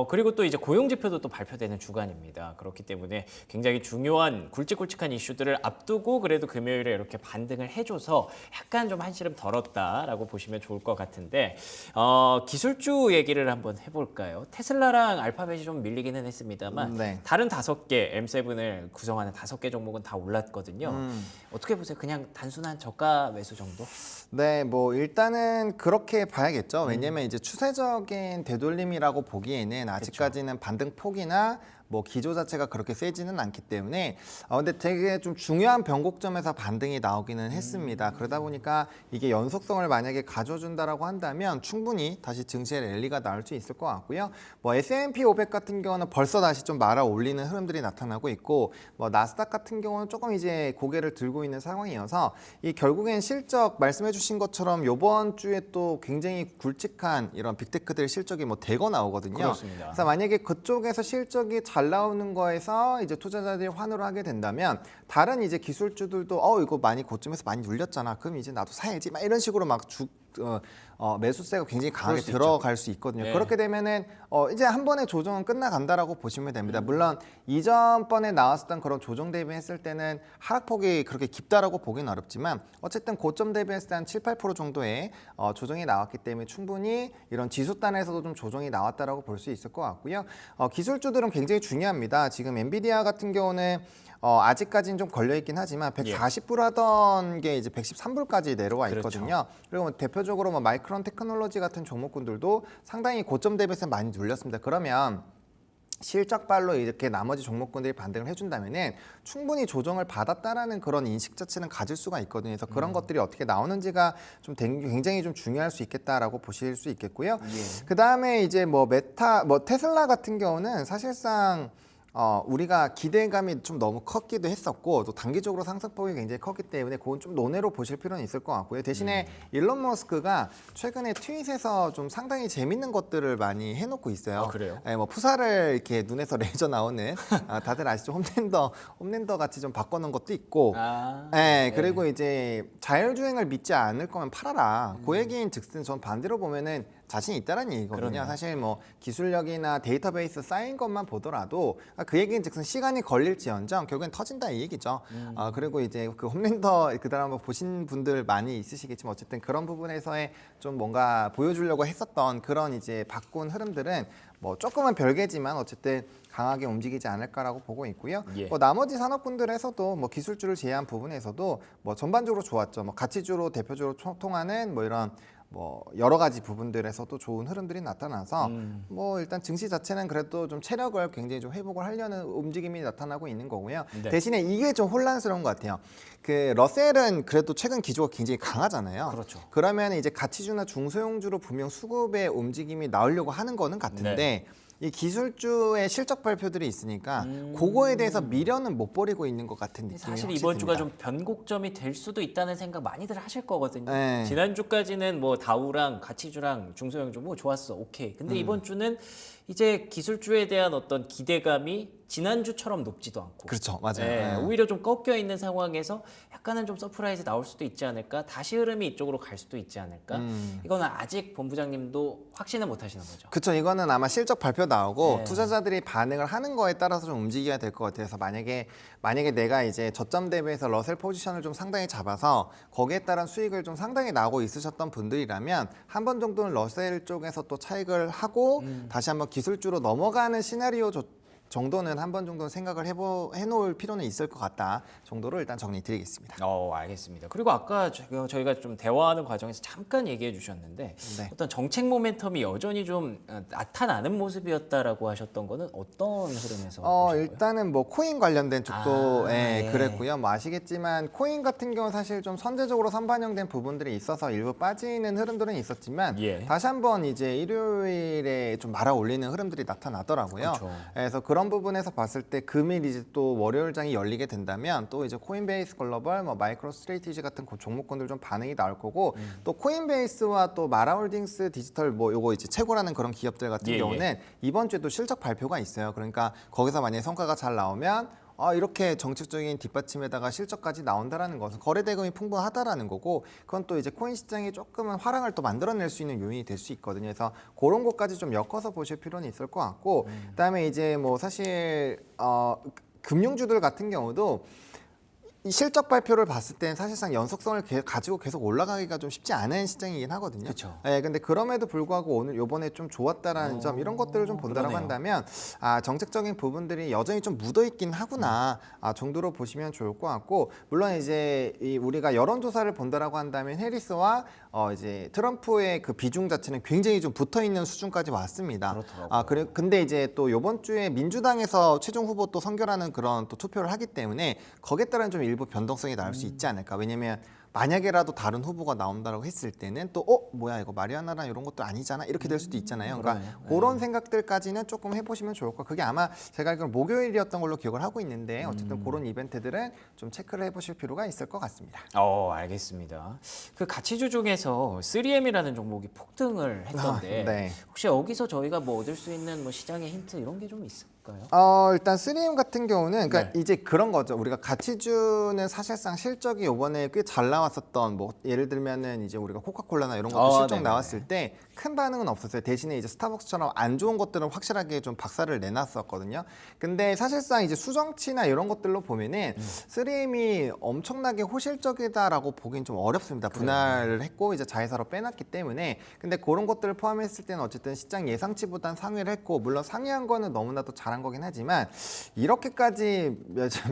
그리고 또 이제 고용 지표도 또 발표되는 주간입니다. 그렇기 때문에 굉장히 중요한 굵직굵직한 이슈들을 앞두고 그래도 금요일에 이렇게 반등을 해줘서 약간 좀 한시름 덜었다라고 보시면 좋을 것 같은데 기술주 얘기를 한번 해볼까요? 테슬라랑 알파벳이 좀 밀리기는 했습니다만 네. 다른 5개 M7을 구성하는 5개 종목은 다 올랐거든요. 어떻게 보세요? 그냥 단순한 저가 매수 정도? 네, 뭐 일단은 그렇게 봐야겠죠. 왜냐면 이제 추세적인 되돌림이라고 보기에는 아직까지는 반등 폭이나 뭐 기조 자체가 그렇게 세지는 않기 때문에 근데 되게 좀 중요한 변곡점에서 반등이 나오기는 했습니다. 그러다 보니까 이게 연속성을 만약에 가져준다라고 한다면 충분히 다시 증시의 랠리가 나올 수 있을 것 같고요. 뭐 S&P 500 같은 경우는 벌써 다시 좀 말아 올리는 흐름들이 나타나고 있고 뭐 나스닥 같은 경우는 조금 이제 고개를 들고 있는 상황이어서 이 결국엔 실적 말씀해주신 것처럼 이번 주에 또 굉장히 굵직한 이런 빅테크들 실적이 뭐 대거 나오거든요. 그렇습니다. 그래서 만약에 그쪽에서 실적이 잘 나오는 거에서 이제 투자자들이 환호를 하게 된다면 다른 이제 기술주들도 이거 많이 고점에서 많이 눌렸잖아. 그럼 이제 나도 사야지. 막 이런 식으로 막 매수세가 굉장히 강하게 들어갈 수 있거든요. 네. 그렇게 되면은 이제 한 번의 조정은 끝나간다라고 보시면 됩니다. 물론 이전 번에 나왔었던 그런 조정 대비했을 때는 하락폭이 그렇게 깊다라고 보기는 어렵지만 어쨌든 고점 대비했을 때 한 7, 8% 정도의 조정이 나왔기 때문에 충분히 이런 지수단에서도 좀 조정이 나왔다라고 볼 수 있을 것 같고요. 기술주들은 굉장히 중요합니다. 지금 엔비디아 같은 경우는 아직까지는 좀 걸려있긴 하지만 140불 하던 게 이제 113불까지 내려와 있거든요. 그렇죠. 그리고 뭐 대표적으로 뭐 마이크론 테크놀로지 같은 종목군들도 상당히 고점 대비해서 많이 눌렸습니다. 그러면 실적발로 이렇게 나머지 종목군들이 반등을 해준다면은 충분히 조정을 받았다라는 그런 인식 자체는 가질 수가 있거든요. 그래서 그런 것들이 어떻게 나오는지가 좀 굉장히 좀 중요할 수 있겠다라고 보실 수 있겠고요. 그 다음에 이제 뭐 테슬라 같은 경우는 사실상 우리가 기대감이 좀 너무 컸기도 했었고 또 단기적으로 상승폭이 굉장히 컸기 때문에 그건 좀 논외로 보실 필요는 있을 것 같고요. 대신에 일론 머스크가 최근에 트윗에서 좀 상당히 재밌는 것들을 많이 해놓고 있어요. 그래요? 뭐 푸사를 이렇게 눈에서 레이저 나오는 다들 아시죠? 홈랜더 같이 좀 바꿔놓은 것도 있고 그리고 이제 자율주행을 믿지 않을 거면 팔아라. 그 얘기인 즉슨 전 반대로 보면은 자신이 있다는 얘기거든요. 그러네요. 사실 뭐 기술력이나 데이터베이스 쌓인 것만 보더라도 그 얘기는 즉슨 시간이 걸릴지언정 결국엔 터진다 이 얘기죠. 그리고 이제 그 홈랜더 그다음 한번 보신 분들 많이 있으시겠지만 어쨌든 그런 부분에서의 좀 뭔가 보여주려고 했었던 그런 이제 바꾼 흐름들은 뭐 조금은 별개지만 어쨌든 강하게 움직이지 않을까라고 보고 있고요. 예. 뭐 나머지 산업군들에서도 뭐 기술주를 제외한 부분에서도 뭐 전반적으로 좋았죠. 뭐 가치주로 대표적으로 통하는 뭐 이런 뭐 여러 가지 부분들에서도 좋은 흐름들이 나타나서 뭐 일단 증시 자체는 그래도 좀 체력을 굉장히 좀 회복을 하려는 움직임이 나타나고 있는 거고요. 네. 대신에 이게 좀 혼란스러운 것 같아요. 그 러셀은 그래도 최근 기조가 굉장히 강하잖아요. 그렇죠. 그러면 이제 가치주나 중소형주로 분명 수급의 움직임이 나오려고 하는 거는 같은데 이 기술주의 실적 발표들이 있으니까 그거에 대해서 미련은 못 버리고 있는 것 같은 느낌이 사실 확실히 이번 주가 듭니다. 좀 변곡점이 될 수도 있다는 생각 많이들 하실 거거든요. 네. 지난주까지는 뭐 다우랑 가치주랑 중소형주 뭐 좋았어, 오케이. 근데 이번 주는 이제 기술주에 대한 어떤 기대감이 지난주처럼 높지도 않고, 그렇죠, 맞아요. 네, 네. 오히려 좀 꺾여 있는 상황에서 약간은 좀 서프라이즈 나올 수도 있지 않을까, 다시 흐름이 이쪽으로 갈 수도 있지 않을까. 이거는 아직 본부장님도 확신은 못 하시는 거죠. 그렇죠. 이거는 아마 실적 발표 나오고 네. 투자자들이 반응을 하는 거에 따라서 좀 움직여야 될 것 같아서 만약에 내가 이제 저점 대비해서 러셀 포지션을 좀 상당히 잡아서 거기에 따른 수익을 좀 상당히 나고 있으셨던 분들이라면 한 번 정도는 러셀 쪽에서 또 차익을 하고 다시 한번 기술주로 넘어가는 시나리오 정도는 한 번 정도는 생각을 해놓을 필요는 있을 것 같다 정도로 일단 정리드리겠습니다. 알겠습니다. 그리고 아까 저희가 좀 대화하는 과정에서 잠깐 얘기해 주셨는데 네. 어떤 정책 모멘텀이 여전히 좀 나타나는 모습이었다라고 하셨던 거는 어떤 흐름에서 보신 거예요? 일단은 뭐 코인 관련된 쪽도 네. 그랬고요. 뭐 아시겠지만 코인 같은 경우는 사실 좀 선제적으로 선반영된 부분들이 있어서 일부 빠지는 흐름들은 있었지만 예. 다시 한번 이제 일요일에 좀 말아 올리는 흐름들이 나타나더라고요. 그렇죠. 그래서 그런 부분에서 봤을 때 금일 이제 또 월요일장이 열리게 된다면 또 이제 코인베이스 글로벌, 뭐 마이크로 스트레이티지 같은 종목군들 좀 반응이 나올 거고 또 코인베이스와 또 마라홀딩스 디지털 뭐 요거 이제 최고라는 그런 기업들 같은 예, 경우는 이번 주에 또 실적 발표가 있어요. 그러니까 거기서 만약에 성과가 잘 나오면 이렇게 정책적인 뒷받침에다가 실적까지 나온다라는 것은 거래 대금이 풍부하다라는 거고 그건 또 이제 코인 시장이 조금은 화랑을 또 만들어낼 수 있는 요인이 될 수 있거든요. 그래서 그런 것까지 좀 엮어서 보실 필요는 있을 것 같고 그다음에 이제 뭐 사실 금융주들 같은 경우도 이 실적 발표를 봤을 때는 사실상 연속성을 가지고 계속 올라가기가 좀 쉽지 않은 시장이긴 하거든요. 그렇죠. 근데 그럼에도 불구하고 오늘 요번에 좀 좋았다라는 점 이런 것들을 좀 본다라고 그러네요. 한다면 정책적인 부분들이 여전히 좀 묻어 있긴 하구나 정도로 보시면 좋을 것 같고 물론 이제 우리가 여론조사를 본다라고 한다면 해리스와 이제 트럼프의 그 비중 자체는 굉장히 좀 붙어 있는 수준까지 왔습니다. 그렇더라고요. 근데 이제 또 요번 주에 민주당에서 최종 후보 또 선결하는 그런 또 투표를 하기 때문에 거기에 따른 좀 일부 변동성이 나올 수 있지 않을까. 왜냐면 만약에라도 다른 후보가 나온다고 했을 때는 또 뭐야 이거 마리아나랑 이런 것도 아니잖아 이렇게 될 수도 있잖아요. 그러니까 그러네요. 그런 생각들까지는 조금 해보시면 좋을 것 같아요. 그게 아마 제가 알기로는 목요일이었던 걸로 기억을 하고 있는데 어쨌든 그런 이벤트들은 좀 체크를 해보실 필요가 있을 것 같습니다. 알겠습니다. 그 가치주 중에서 3M이라는 종목이 폭등을 했던데 네. 혹시 여기서 저희가 뭐 얻을 수 있는 뭐 시장의 힌트 이런 게 좀 있을까요? 일단 3M 같은 경우는 그러니까 네. 이제 그런 거죠. 우리가 가치주는 사실상 실적이 이번에 꽤 잘 나왔었던 뭐 예를 들면은 이제 우리가 코카콜라나 이런 것도 실적 네네네. 나왔을 때 큰 반응은 없었어요. 대신에 이제 스타벅스처럼 안 좋은 것들은 확실하게 좀 박살을 내놨었거든요. 근데 사실상 이제 수정치나 이런 것들로 보면은 3M이 엄청나게 호실적이다라고 보기는 좀 어렵습니다. 분할을 했고 이제 자회사로 빼놨기 때문에 근데 그런 것들을 포함했을 때는 어쨌든 시장 예상치보단 상회를 했고 물론 상회한 거는 너무나도 잘한 거긴 하지만 이렇게까지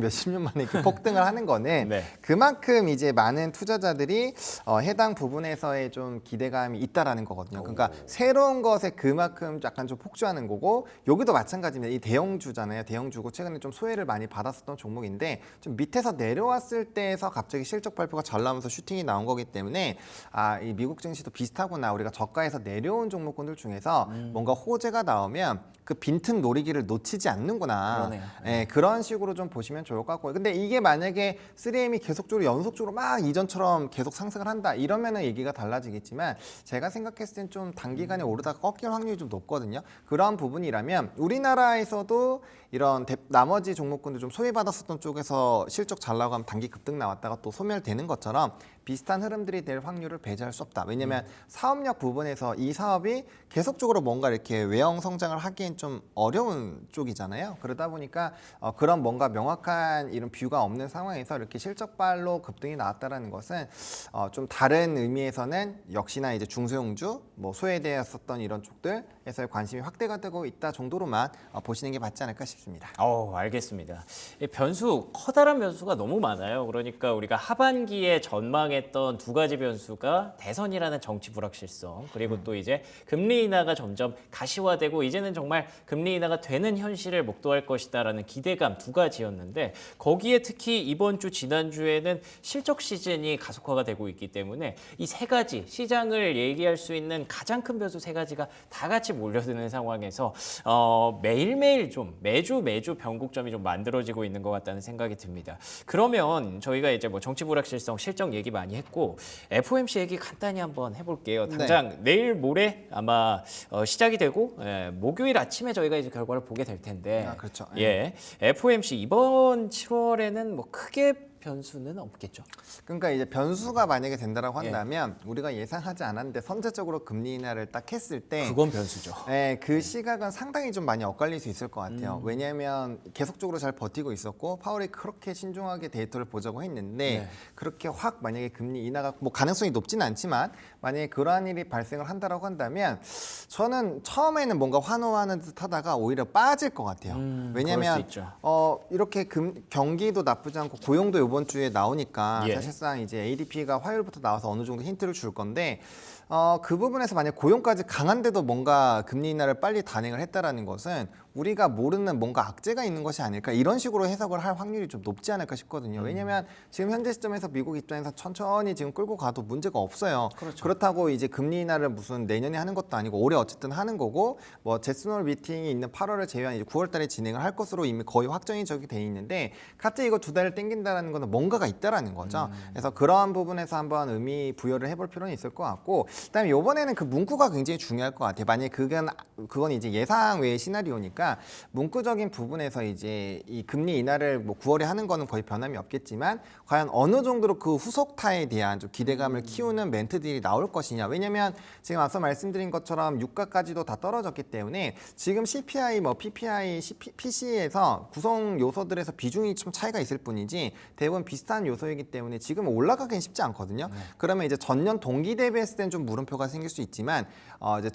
몇십 년 만에 이렇게 폭등을 하는 거는 네. 그만큼 이제 많은 투자자들이 해당 부분에서의 좀 기대감이 있다라는 거거든요. 그러니까 새로운 것에 그만큼 약간 좀 폭주하는 거고 여기도 마찬가지입니다. 이 대형주잖아요. 대형주고 최근에 좀 소외를 많이 받았었던 종목인데 좀 밑에서 내려왔을 때에서 갑자기 실적 발표가 잘 나오면서 슈팅이 나온 거기 때문에 이 미국 증시도 비슷하구나. 우리가 저가에서 내려온 종목군들 중에서 뭔가 호재가 나오면 그 빈틈 노리기를 놓치지 않는구나. 그러네요. 그런 식으로 좀 보시면 좋을 것 같고요. 근데 이게 만약에 3M이 계속적으로 연속적으로 막 이전처럼 계속 상승을 한다 이러면은 얘기가 달라지겠지만 제가 생각했을 땐 좀 단기간에 오르다가 꺾일 확률이 좀 높거든요. 그런 부분이라면 우리나라에서도 이런 나머지 종목군들 좀 소외받았었던 쪽에서 실적 잘 나가면 단기 급등 나왔다가 또 소멸되는 것처럼 비슷한 흐름들이 될 확률을 배제할 수 없다. 왜냐하면 사업력 부분에서 이 사업이 계속적으로 뭔가 이렇게 외형 성장을 하기엔 좀 어려운 쪽이잖아요. 그러다 보니까 그런 뭔가 명확한 이런 뷰가 없는 상황에서 이렇게 실적발로 급등이 나왔다라는 것은 좀 다른 의미에서는 역시나 이제 중소형주, 뭐 소외되었었던 이런 쪽들에서의 관심이 확대가 되고 있다 정도로만 보시는 게 맞지 않을까 싶습니다. 알겠습니다. 이 커다란 변수가 너무 많아요. 그러니까 우리가 하반기에 전망했던 두 가지 변수가 대선이라는 정치 불확실성, 그리고 또 이제 금리 인하가 점점 가시화되고 이제는 정말 금리 인하가 되는 현실을 목도할 것이다라는 기대감 두 가지였는데, 거기에 특히 이번 주 지난주에는 실적 시즌이 가속화가 되고 있기 때문에 이 세 가지 시장을 얘기할 수 있는 가장 큰 변수 세 가지가 다 같이 몰려드는 상황에서 매일매일 좀 매주 변곡점이 좀 만들어지고 있는 것 같다는 생각이 듭니다. 그러면 저희가 이제 뭐 정치 불확실성 실적 얘기 많이 했고 FOMC 얘기 간단히 한번 해볼게요. 당장 내일 모레 아마 시작이 되고 목요일 아침에 저희가 이제 결과를 보게 될 텐데. 그렇죠. FOMC 이번 7월에는 뭐 크게 변수는 없겠죠. 그러니까 이제 변수가 만약에 된다라고 한다면 우리가 예상하지 않았는데 선제적으로 금리 인하를 딱 했을 때 그건 변수죠. 그 시각은 상당히 좀 많이 엇갈릴 수 있을 것 같아요. 왜냐하면 계속적으로 잘 버티고 있었고 파월이 그렇게 신중하게 데이터를 보자고 했는데 그렇게 확 만약에 금리 인하가 뭐 가능성이 높지는 않지만 만약에 그러한 일이 발생을 한다라고 한다면 저는 처음에는 뭔가 환호하는 듯 하다가 오히려 빠질 것 같아요. 왜냐하면 이렇게 경기도 나쁘지 않고 고용도 이번 주에 나오니까 사실상 이제 ADP가 화요일부터 나와서 어느 정도 힌트를 줄 건데 그 부분에서 만약 고용까지 강한데도 뭔가 금리 인하를 빨리 단행을 했다라는 것은 우리가 모르는 뭔가 악재가 있는 것이 아닐까 이런 식으로 해석을 할 확률이 좀 높지 않을까 싶거든요. 왜냐하면 지금 현재 시점에서 미국 입장에서 천천히 지금 끌고 가도 문제가 없어요. 그렇다고 이제 금리 인하를 무슨 내년에 하는 것도 아니고 올해 어쨌든 하는 거고 뭐 제스널 미팅이 있는 8월을 제외한 이제 9월달에 진행을 할 것으로 이미 거의 확정이 적이 돼 있는데 갑자기 이거 2달을 땡긴다라는 거는 뭔가가 있다라는 거죠. 그래서 그러한 부분에서 한번 의미 부여를 해볼 필요는 있을 것 같고, 그다음에 이번에는 그 문구가 굉장히 중요할 것 같아요. 만약에 그건 이제 예상 외의 시나리오니까 문구적인 부분에서 이제 이 금리 인하를 뭐 9월에 하는 거는 거의 변함이 없겠지만 과연 어느 정도로 그 후속타에 대한 좀 기대감을 키우는 멘트들이 나올 것이냐. 왜냐하면 지금 앞서 말씀드린 것처럼 유가까지도 다 떨어졌기 때문에 지금 CPI, 뭐 PPI, PC에서 구성 요소들에서 비중이 좀 차이가 있을 뿐이지 대부분 비슷한 요소이기 때문에 지금 올라가긴 쉽지 않거든요. 그러면 이제 전년 동기 대비했을 때는 좀 물음표가 생길 수 있지만 이제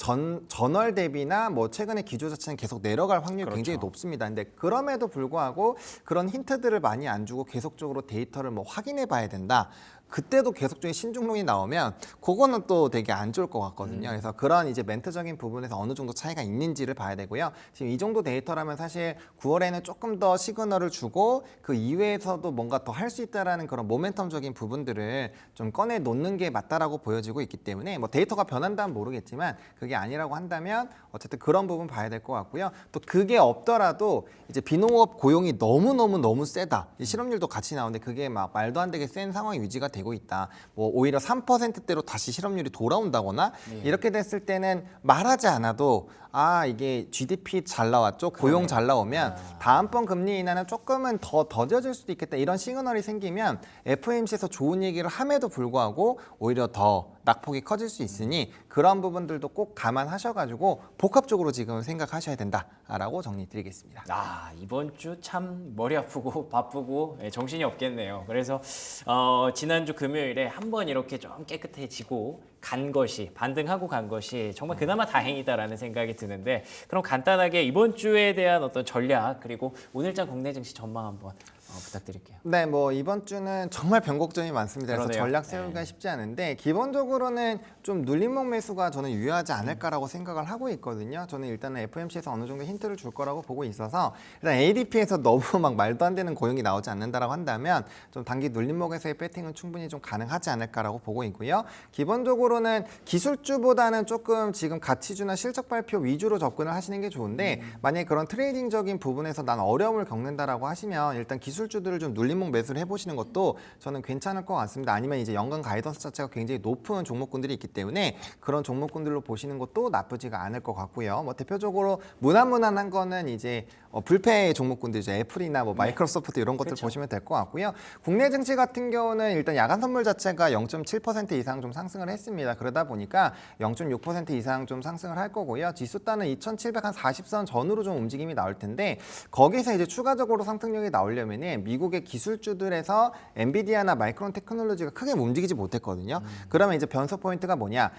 전월 대비나 뭐 최근에 기조 자체는 계속 내려갈 확률이 굉장히 높습니다. 근데 그럼에도 불구하고 그런 힌트들을 많이 안 주고 계속적으로 데이터를 뭐 확인해 봐야 된다. 그때도 계속적인 신중론이 나오면 그거는 또 되게 안 좋을 것 같거든요. 그래서 그런 이제 멘트적인 부분에서 어느 정도 차이가 있는지를 봐야 되고요. 지금 이 정도 데이터라면 사실 9월에는 조금 더 시그널을 주고 그 이외에서도 뭔가 더 할 수 있다라는 그런 모멘텀적인 부분들을 좀 꺼내 놓는 게 맞다라고 보여지고 있기 때문에 뭐 데이터가 변한다면 모르겠지만 그게 아니라고 한다면 어쨌든 그런 부분 봐야 될 것 같고요. 또 그게 없더라도 이제 비농업 고용이 너무 세다. 실업률도 같이 나오는데 그게 막 말도 안 되게 센 상황이 유지가 되고 있다. 뭐 오히려 3%대로 다시 실업률이 돌아온다거나 이렇게 됐을 때는 말하지 않아도 이게 GDP 잘 나왔죠. 고용 잘 나오면 다음번 금리 인하는 조금은 더 더뎌질 수도 있겠다. 이런 시그널이 생기면 FOMC에서 좋은 얘기를 함에도 불구하고 오히려 더 낙폭이 커질 수 있으니 그런 부분들도 꼭 감안하셔가지고 복합적으로 지금 생각하셔야 된다라고 정리드리겠습니다. 이번 주 참 머리 아프고 바쁘고 정신이 없겠네요. 그래서 지난주 금요일에 한번 이렇게 좀 깨끗해지고 간 것이 반등하고 간 것이 정말 그나마 다행이다라는 생각이 드는데, 그럼 간단하게 이번 주에 대한 어떤 전략 그리고 오늘장 국내 증시 전망 한번 부탁드릴게요. 네, 뭐 이번 주는 정말 변곡점이 많습니다. 그래서 그러네요. 전략 세우기가 쉽지 않은데 기본적으로는 좀 눌림목 매수가 저는 유효하지 않을까라고 생각을 하고 있거든요. 저는 일단은 FOMC에서 어느 정도 힌트를 줄 거라고 보고 있어서 일단 ADP에서 너무 막 말도 안 되는 고용이 나오지 않는다라고 한다면 좀 단기 눌림목에서의 배팅은 충분히 좀 가능하지 않을까라고 보고 있고요. 기본적으로는 기술주보다는 조금 지금 가치주나 실적 발표 위주로 접근을 하시는 게 좋은데 만약에 그런 트레이딩적인 부분에서 난 어려움을 겪는다라고 하시면 일단 기술 기술주들을 좀 눌림목 매수를 해보시는 것도 저는 괜찮을 것 같습니다. 아니면 이제 연간 가이던스 자체가 굉장히 높은 종목군들이 있기 때문에 그런 종목군들로 보시는 것도 나쁘지가 않을 것 같고요. 뭐 대표적으로 무난무난한 거는 이제 불패 종목군들이죠. 애플이나 뭐 마이크로소프트 이런 것들 그렇죠. 보시면 될 것 같고요. 국내 증시 같은 경우는 일단 야간 선물 자체가 0.7% 이상 좀 상승을 했습니다. 그러다 보니까 0.6% 이상 좀 상승을 할 거고요. 지수단은 2,740선 전후로 좀 움직임이 나올 텐데 거기서 이제 추가적으로 상승력이 나오려면은 미국의 기술주들에서 엔비디아나 마이크론 테크놀로지가 크게 움직이지 못했거든요. 그러면 이제 변수 포인트가 뭐냐?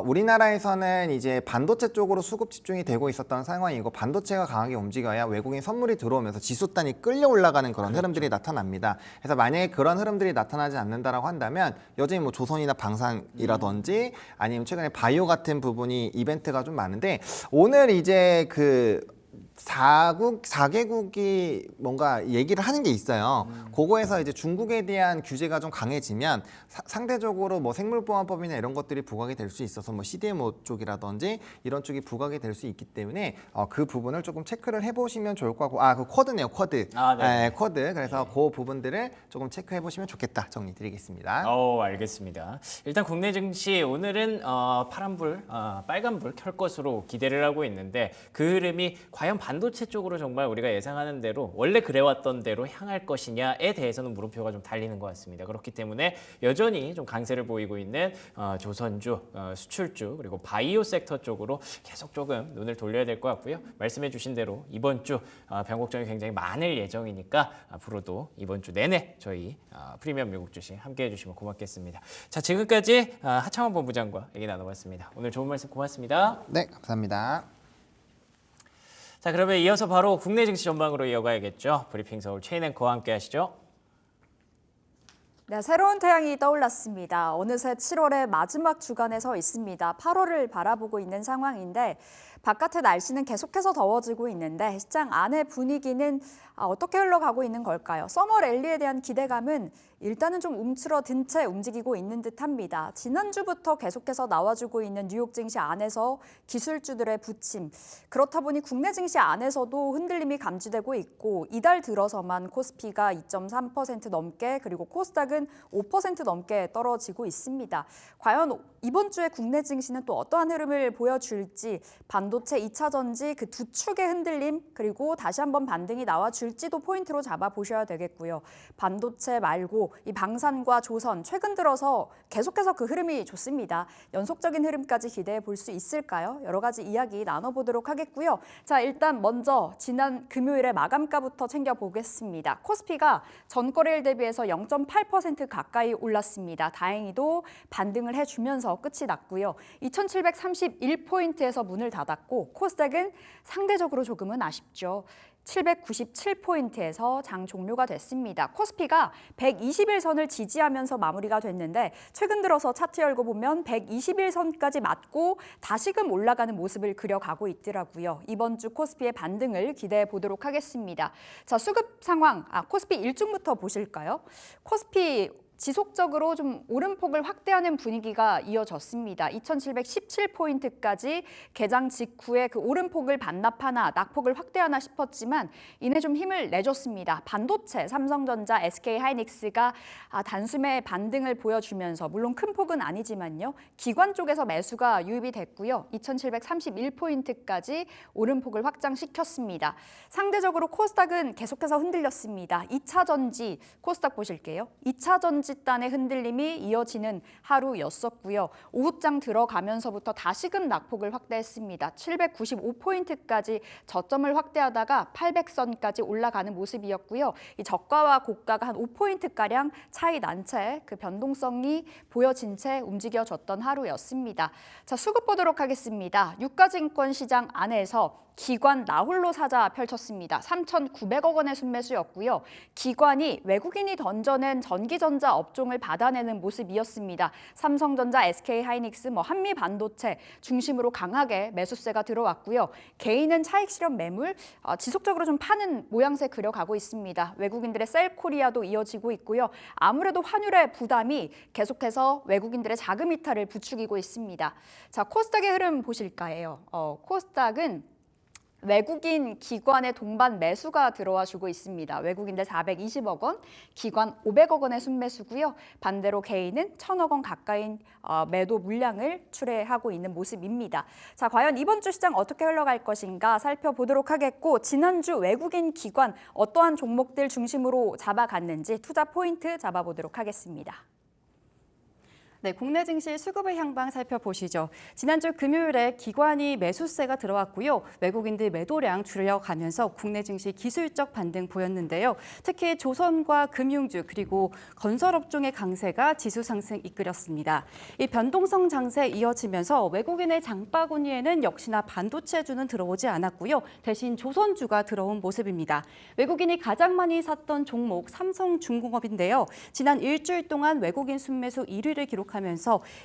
우리나라에서는 이제 반도체 쪽으로 수급 집중이 되고 있었던 상황이고 반도체가 강하게 움직여야 외국인 선물이 들어오면서 지수단이 끌려 올라가는 그런 흐름들이 나타납니다. 그래서 만약에 그런 흐름들이 나타나지 않는다라고 한다면 여전히 뭐 조선이나 방산이라든지 아니면 최근에 바이오 같은 부분이 이벤트가 좀 많은데 오늘 이제 그 4개국이 뭔가 얘기를 하는 게 있어요. 그거에서 이제 중국에 대한 규제가 좀 강해지면 상대적으로 뭐 생물보안법이나 이런 것들이 부각이 될 수 있어서 뭐 CDMO 쪽이라든지 이런 쪽이 부각이 될 수 있기 때문에 그 부분을 조금 체크를 해보시면 좋을 것 같고 그 쿼드네요, 쿼드. 네, 쿼드. 그래서 그 부분들을 조금 체크해 보시면 좋겠다 정리 드리겠습니다. 알겠습니다. 일단 국내 증시 오늘은 파란불, 빨간불 켤 것으로 기대를 하고 있는데 그 흐름이 과연 반도체 쪽으로 정말 우리가 예상하는 대로 원래 그래왔던 대로 향할 것이냐에 대해서는 물음표가 좀 달리는 것 같습니다. 그렇기 때문에 여전히 좀 강세를 보이고 있는 조선주, 수출주 그리고 바이오 섹터 쪽으로 계속 조금 눈을 돌려야 될 것 같고요. 말씀해 주신 대로 이번 주 변곡점이 굉장히 많을 예정이니까 앞으로도 이번 주 내내 저희 프리미엄 미국 주식 함께해 주시면 고맙겠습니다. 자, 지금까지 하창원 본부장과 얘기 나눠봤습니다. 오늘 좋은 말씀 고맙습니다. 네, 감사합니다. 자, 그러면 이어서 바로 국내 증시 전망으로 이어가야겠죠. 브리핑 서울 최인앵커와 함께 하시죠. 네, 새로운 태양이 떠올랐습니다. 어느새 7월의 마지막 주간에 서 있습니다. 8월을 바라보고 있는 상황인데 바깥의 날씨는 계속해서 더워지고 있는데 시장 안의 분위기는 어떻게 흘러가고 있는 걸까요? 서머 랠리에 대한 기대감은 일단은 좀 움츠러든 채 움직이고 있는 듯합니다. 지난주부터 계속해서 나와주고 있는 뉴욕 증시 안에서 기술주들의 부침. 그렇다 보니 국내 증시 안에서도 흔들림이 감지되고 있고 이달 들어서만 코스피가 2.3% 넘게 그리고 코스닥은 5% 넘게 떨어지고 있습니다. 과연 이번 주에 국내 증시는 또 어떠한 흐름을 보여줄지 반도체 2차 전지 그 두 축의 흔들림 그리고 다시 한번 반등이 나와줄지도 포인트로 잡아보셔야 되겠고요. 반도체 말고 이 방산과 조선 최근 들어서 계속해서 그 흐름이 좋습니다. 연속적인 흐름까지 기대해 볼 수 있을까요? 여러 가지 이야기 나눠보도록 하겠고요. 자, 일단 먼저 지난 금요일에 마감가부터 챙겨보겠습니다. 코스피가 전거래일 대비해서 0.8% 가까이 올랐습니다. 다행히도 반등을 해주면서 끝이 났고요. 2731포인트에서 문을 닫았고 코스닥은 상대적으로 조금은 아쉽죠. 797포인트에서 장 종료가 됐습니다. 코스피가 121선을 지지하면서 마무리가 됐는데 최근 들어서 차트 열고 보면 121선까지 맞고 다시금 올라가는 모습을 그려가고 있더라고요. 이번 주 코스피의 반등을 기대해 보도록 하겠습니다. 자, 수급 상황, 코스피 일중부터 보실까요? 코스피 지속적으로 좀 오름폭을 확대하는 분위기가 이어졌습니다. 2717포인트까지 개장 직후에 그 오름폭을 반납하나 낙폭을 확대하나 싶었지만 이내 좀 힘을 내줬습니다. 반도체, 삼성전자, SK하이닉스가 단숨에 반등을 보여주면서 물론 큰 폭은 아니지만요. 기관 쪽에서 매수가 유입이 됐고요. 2731포인트까지 오름폭을 확장시켰습니다. 상대적으로 코스닥은 계속해서 흔들렸습니다. 2차 전지, 코스닥 보실게요. 2차 전지 단의 흔들림이 이어지는 하루였었고요. 오후장 들어가면서부터 다시금 낙폭을 확대했습니다. 795포인트까지 저점을 확대하다가 800선까지 올라가는 모습이었고요. 이 저가와 고가가 한 5포인트가량 차이 난 채 그 변동성이 보여진 채 움직여졌던 하루였습니다. 자, 수급 보도록 하겠습니다. 유가증권 시장 안에서 기관 나홀로 사자 펼쳤습니다. 3,900억 원의 순매수였고요. 기관이 외국인이 던져낸 전기전자 업종을 받아내는 모습이었습니다. 삼성전자, SK하이닉스, 한미반도체 중심으로 강하게 매수세가 들어왔고요. 개인은 차익 실현 매물 지속적으로 좀 파는 모양새 그려가고 있습니다. 외국인들의 셀코리아도 이어지고 있고요. 아무래도 환율의 부담이 계속해서 외국인들의 자금 이탈을 부추기고 있습니다. 자, 코스닥의 흐름 보실까요? 코스닥은 외국인 기관의 동반 매수가 들어와 주고 있습니다. 외국인들 420억 원, 기관 500억 원의 순매수고요. 반대로 개인은 1,000억 원 가까이 매도 물량을 출회하고 있는 모습입니다. 자, 과연 이번 주 시장 어떻게 흘러갈 것인가 살펴보도록 하겠고, 지난주 외국인 기관 어떠한 종목들 중심으로 잡아갔는지 투자 포인트 잡아보도록 하겠습니다. 네, 국내 증시 수급의 향방 살펴보시죠. 지난주 금요일에 기관이 매수세가 들어왔고요. 외국인들 매도량 줄여가면서 국내 증시 기술적 반등 보였는데요. 특히 조선과 금융주 그리고 건설업종의 강세가 지수 상승 이끌었습니다. 이 변동성 장세 이어지면서 외국인의 장바구니에는 역시나 반도체주는 들어오지 않았고요. 대신 조선주가 들어온 모습입니다. 외국인이 가장 많이 샀던 종목 삼성중공업인데요. 지난 일주일 동안 외국인 순매수 1위를 기록하면서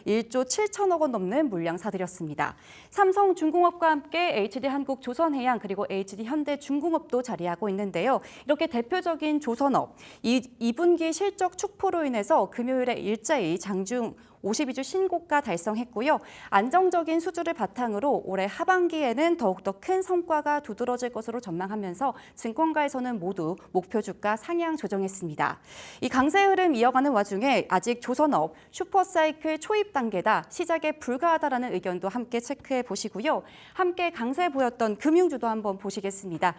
1조 7천억 원 넘는 물량 사들였습니다. 삼성중공업과 함께 HD한국조선해양 그리고 HD현대중공업도 자리하고 있는데요. 이렇게 대표적인 조선업, 2분기 실적 축포로 인해서 금요일에 일자리 장중 52주 신고가 달성했고요. 안정적인 수주를 바탕으로 올해 하반기에는 더욱더 큰 성과가 두드러질 것으로 전망하면서 증권가에서는 모두 목표 주가 상향 조정했습니다. 이 강세 흐름 이어가는 와중에 아직 조선업 슈퍼사이클 초입 단계다, 시작에 불가하다라는 의견도 함께 체크해 보시고요. 함께 강세 보였던 금융주도 한번 보시겠습니다.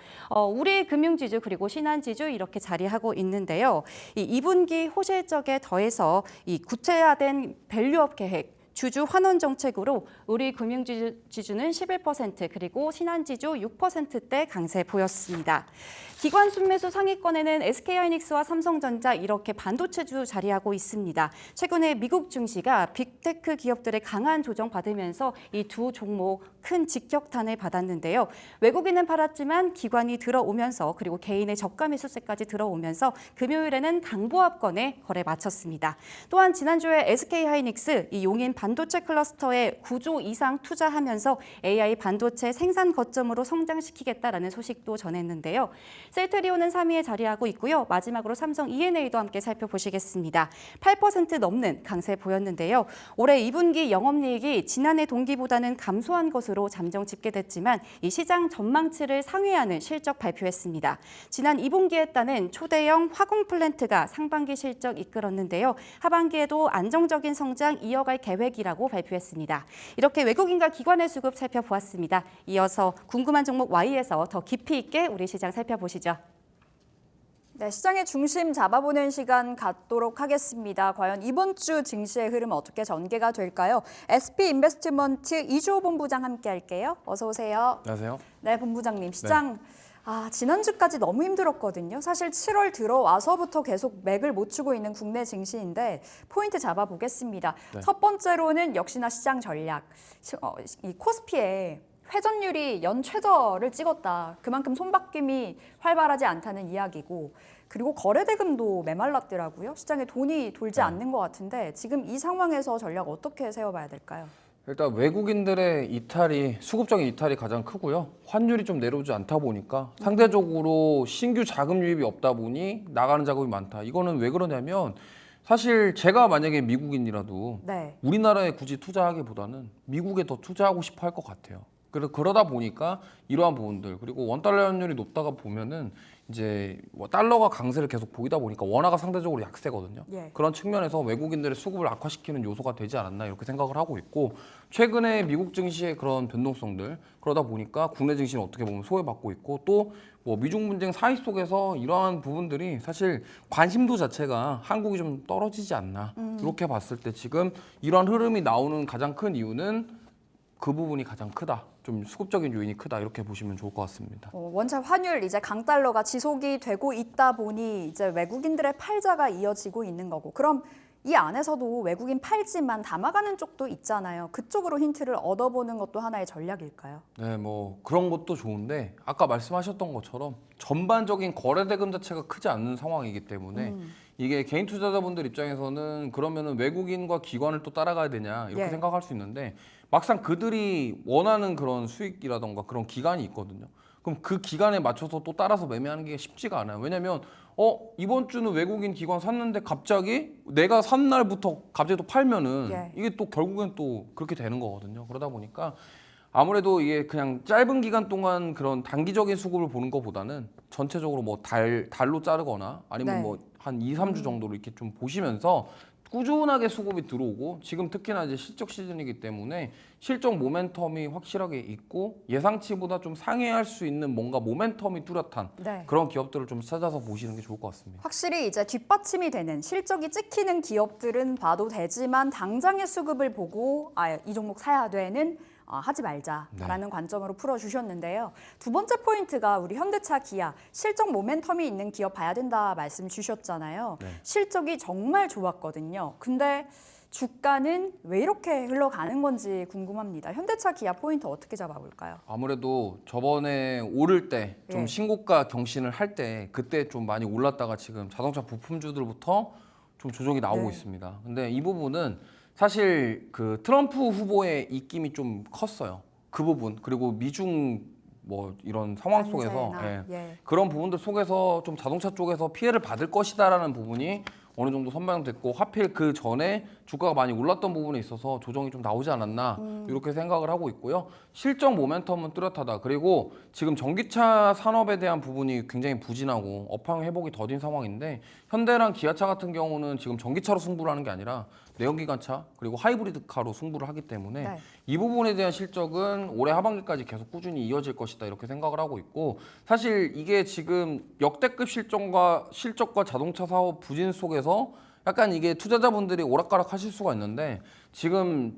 우리 금융지주 그리고 신한지주 이렇게 자리하고 있는데요. 이 2분기 호실적에 더해서 이 구체화된 밸류업 계획, 주주 환원 정책으로 우리 금융지주는 11% 그리고 신한지주 6%대 강세 보였습니다. 기관 순매수 상위권에는 SK하이닉스와 삼성전자 이렇게 반도체주 자리하고 있습니다. 최근에 미국 증시가 빅테크 기업들의 강한 조정 받으면서 이 두 종목 큰 직격탄을 받았는데요. 외국인은 팔았지만 기관이 들어오면서 그리고 개인의 저가 매수세까지 들어오면서 금요일에는 강보합권에 거래 마쳤습니다. 또한 지난주에 SK하이닉스 이 용인 반도체 클러스터에 9조 이상 투자하면서 AI 반도체 생산 거점으로 성장시키겠다라는 소식도 전했는데요. 셀트리온은 3위에 자리하고 있고요. 마지막으로 삼성 E&A도 함께 살펴보시겠습니다. 8% 넘는 강세 보였는데요. 올해 2분기 영업이익이 지난해 동기보다는 감소한 것으로 잠정 집계됐지만 이 시장 전망치를 상회하는 실적 발표했습니다. 지난 2분기에 따른 초대형 화공 플랜트가 상반기 실적 이끌었는데요. 하반기에도 안정적인 성장 이어갈 계획이라고 발표했습니다. 이렇게 외국인과 기관의 수급 살펴보았습니다. 이어서 궁금한 종목 Y에서 더 깊이 있게 우리 시장 살펴보시죠. 네, 시장의 중심 잡아보는 시간 갖도록 하겠습니다. 과연 이번 주 증시의 흐름 어떻게 전개가 될까요? SP인베스트먼트 이주호 본부장 함께 할게요. 어서 오세요. 안녕하세요. 네, 본부장님. 시장 지난주까지 너무 힘들었거든요. 사실 7월 들어와서부터 계속 맥을 못 추고 있는 국내 증시인데 포인트 잡아보겠습니다. 네. 첫 번째로는 역시나 시장 전략. 이 코스피에 회전율이 연 최저를 찍었다. 그만큼 손바뀜이 활발하지 않다는 이야기고, 그리고 거래대금도 메말랐더라고요. 시장에 돈이 돌지 않는 것 같은데 지금 이 상황에서 전략 어떻게 세워봐야 될까요? 일단 외국인들의 이탈이, 수급적인 이탈이 가장 크고요. 환율이 좀 내려오지 않다 보니까 상대적으로 신규 자금 유입이 없다 보니 나가는 자금이 많다. 이거는 왜 그러냐면 사실 제가 만약에 미국인이라도 네. 우리나라에 굳이 투자하기보다는 미국에 더 투자하고 싶어 할 것 같아요. 그러다 보니까 이러한 부분들, 그리고 원달러 환율이 높다가 보면은 이제 달러가 강세를 계속 보이다 보니까 원화가 상대적으로 약세거든요. 예. 그런 측면에서 외국인들의 수급을 악화시키는 요소가 되지 않았나 이렇게 생각을 하고 있고, 최근에 미국 증시의 그런 변동성들, 그러다 보니까 국내 증시는 어떻게 보면 소외받고 있고, 또 뭐 미중 분쟁 사이 속에서 이러한 부분들이 사실 관심도 자체가 한국이 좀 떨어지지 않나 이렇게 봤을 때 지금 이러한 흐름이 나오는 가장 큰 이유는 그 부분이 가장 크다. 좀 수급적인 요인이 크다 이렇게 보시면 좋을 것 같습니다. 원체 환율 이제 강달러가 지속이 되고 있다 보니 이제 외국인들의 팔자가 이어지고 있는 거고, 그럼 이 안에서도 외국인 팔지만 담아가는 쪽도 있잖아요. 그쪽으로 힌트를 얻어보는 것도 하나의 전략일까요? 네, 뭐 그런 것도 좋은데 아까 말씀하셨던 것처럼 전반적인 거래대금 자체가 크지 않는 상황이기 때문에 이게 개인 투자자분들 입장에서는 그러면은 외국인과 기관을 또 따라가야 되냐 이렇게 예. 생각할 수 있는데, 막상 그들이 원하는 그런 수익이라던가 그런 기간이 있거든요. 그럼 그 기간에 맞춰서 또 따라서 매매하는 게 쉽지가 않아요. 왜냐면 이번 주는 외국인 기관 샀는데 갑자기 내가 산 날부터 갑자기 또 팔면은 예. 이게 또 결국엔 또 그렇게 되는 거거든요. 그러다 보니까 아무래도 이게 그냥 짧은 기간 동안 그런 단기적인 수급을 보는 것보다는 전체적으로 뭐 달로 자르거나 아니면 네. 뭐 한 2, 3주 정도로 이렇게 좀 보시면서 꾸준하게 수급이 들어오고 지금 특히나 이제 실적 시즌이기 때문에 실적 모멘텀이 확실하게 있고 예상치보다 좀 상회할 수 있는 뭔가 모멘텀이 뚜렷한 네. 그런 기업들을 좀 찾아서 보시는 게 좋을 것 같습니다. 확실히 이제 뒷받침이 되는 실적이 찍히는 기업들은 봐도 되지만 당장의 수급을 보고 이 종목 사야 되는 하지 말자라는 관점으로 풀어주셨는데요. 두 번째 포인트가 우리 현대차, 기아 실적 모멘텀이 있는 기업 봐야 된다 말씀 주셨잖아요. 네. 실적이 정말 좋았거든요. 근데 주가는 왜 이렇게 흘러가는 건지 궁금합니다. 현대차, 기아 포인트 어떻게 잡아볼까요? 아무래도 저번에 오를 때 좀 예. 신고가 경신을 할 때 그때 좀 많이 올랐다가 지금 자동차 부품주들부터 좀 조정이 나오고 네. 있습니다. 근데 이 부분은 사실 그 트럼프 후보의 입김이 좀 컸어요. 그 부분 그리고 미중 뭐 이런 상황 속에서 관세나, 예. 그런 부분들 속에서 좀 자동차 쪽에서 피해를 받을 것이다라는 부분이 어느 정도 선반영됐고 하필 그 전에 주가가 많이 올랐던 부분에 있어서 조정이 좀 나오지 않았나 이렇게 생각을 하고 있고요. 실적 모멘텀은 뚜렷하다. 그리고 지금 전기차 산업에 대한 부분이 굉장히 부진하고 업황 회복이 더딘 상황인데 현대랑 기아차 같은 경우는 지금 전기차로 승부를 하는 게 아니라 내연기관차 그리고 하이브리드카로 승부를 하기 때문에 네. 이 부분에 대한 실적은 올해 하반기까지 계속 꾸준히 이어질 것이다 이렇게 생각을 하고 있고 사실 이게 지금 역대급 실적과 자동차 사업 부진 속에서 약간 이게 투자자분들이 오락가락 하실 수가 있는데 지금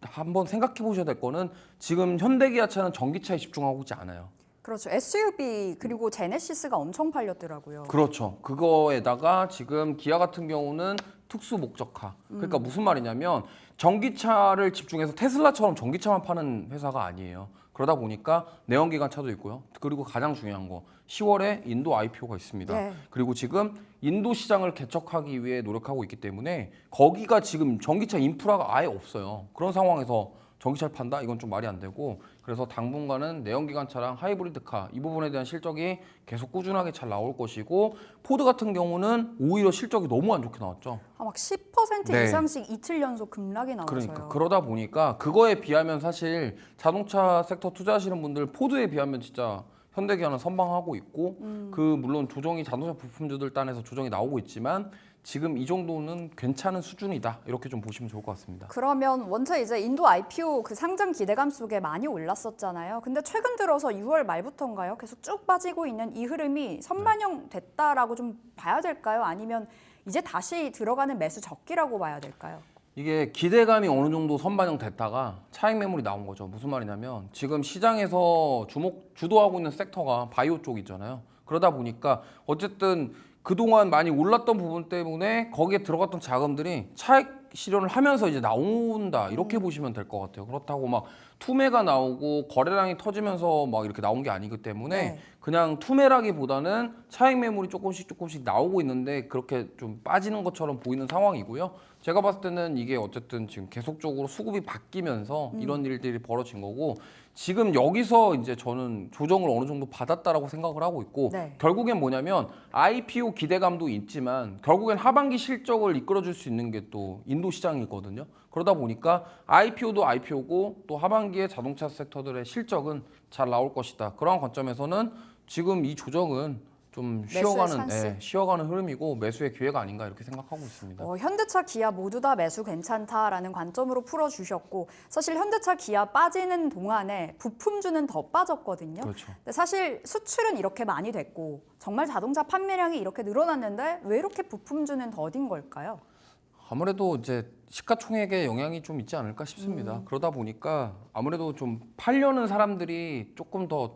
한번 생각해 보셔야 될 거는 지금 현대기아차는 전기차에 집중하고 있지 않아요. 그렇죠. SUV 그리고 제네시스가 엄청 팔렸더라고요. 그렇죠. 그거에다가 지금 기아 같은 경우는 특수 목적화. 그러니까 무슨 말이냐면 전기차를 집중해서 테슬라처럼 전기차만 파는 회사가 아니에요. 그러다 보니까 내연기관차도 있고요. 그리고 가장 중요한 거 10월에 인도 IPO가 있습니다. 네. 그리고 지금 인도 시장을 개척하기 위해 노력하고 있기 때문에 거기가 지금 전기차 인프라가 아예 없어요. 그런 상황에서 전기차를 판다? 이건 좀 말이 안 되고 그래서 당분간은 내연기관차랑 하이브리드카 이 부분에 대한 실적이 계속 꾸준하게 잘 나올 것이고 포드 같은 경우는 오히려 실적이 너무 안 좋게 나왔죠. 막 10% 네. 이상씩 이틀 연속 급락이 나와서요. 그러니까 그러다 보니까 그거에 비하면 사실 자동차 섹터 투자하시는 분들 포드에 비하면 진짜 현대기아는 선방하고 있고 그 물론 조정이 자동차 부품주들 단에서 조정이 나오고 있지만 지금 이 정도는 괜찮은 수준이다 이렇게 좀 보시면 좋을 것 같습니다. 그러면 원체 이제 인도 IPO 그 상장 기대감 속에 많이 올랐었잖아요. 근데 최근 들어서 6월 말부터인가요? 계속 쭉 빠지고 있는 이 흐름이 선반영 됐다라고 좀 봐야 될까요? 아니면 이제 다시 들어가는 매수 적기라고 봐야 될까요? 이게 기대감이 어느 정도 선반영 됐다가 차익 매물이 나온 거죠. 무슨 말이냐면 지금 시장에서 주도하고 있는 섹터가 바이오 쪽이잖아요. 그러다 보니까 어쨌든 그동안 많이 올랐던 부분 때문에 거기에 들어갔던 자금들이 차익 실현을 하면서 이제 나온다 이렇게 보시면 될 것 같아요. 그렇다고 막 투매가 나오고 거래량이 터지면서 막 이렇게 나온 게 아니기 때문에 네. 그냥 투매라기보다는 차익 매물이 조금씩 나오고 있는데 그렇게 좀 빠지는 것처럼 보이는 상황이고요. 제가 봤을 때는 이게 어쨌든 지금 계속적으로 수급이 바뀌면서 이런 일들이 벌어진 거고 지금 여기서 이제 저는 조정을 어느 정도 받았다라고 생각을 하고 있고 네. 결국엔 뭐냐면 IPO 기대감도 있지만 결국엔 하반기 실적을 이끌어줄 수 있는 게 또 인도 시장이거든요. 그러다 보니까 IPO도 IPO고 또 하반기에 자동차 섹터들의 실적은 잘 나올 것이다. 그런 관점에서는 지금 이 조정은 좀 쉬어가는 흐름이고 매수의 기회가 아닌가 이렇게 생각하고 있습니다. 현대차, 기아 모두 다 매수 괜찮다라는 관점으로 풀어주셨고 사실 현대차, 기아 빠지는 동안에 부품주는 더 빠졌거든요. 그렇죠. 근데 사실 수출은 이렇게 많이 됐고 정말 자동차 판매량이 이렇게 늘어났는데 왜 이렇게 부품주는 더딘 걸까요? 아무래도 이제 시가총액에 영향이 좀 있지 않을까 싶습니다. 그러다 보니까 아무래도 좀 팔려는 사람들이 조금 더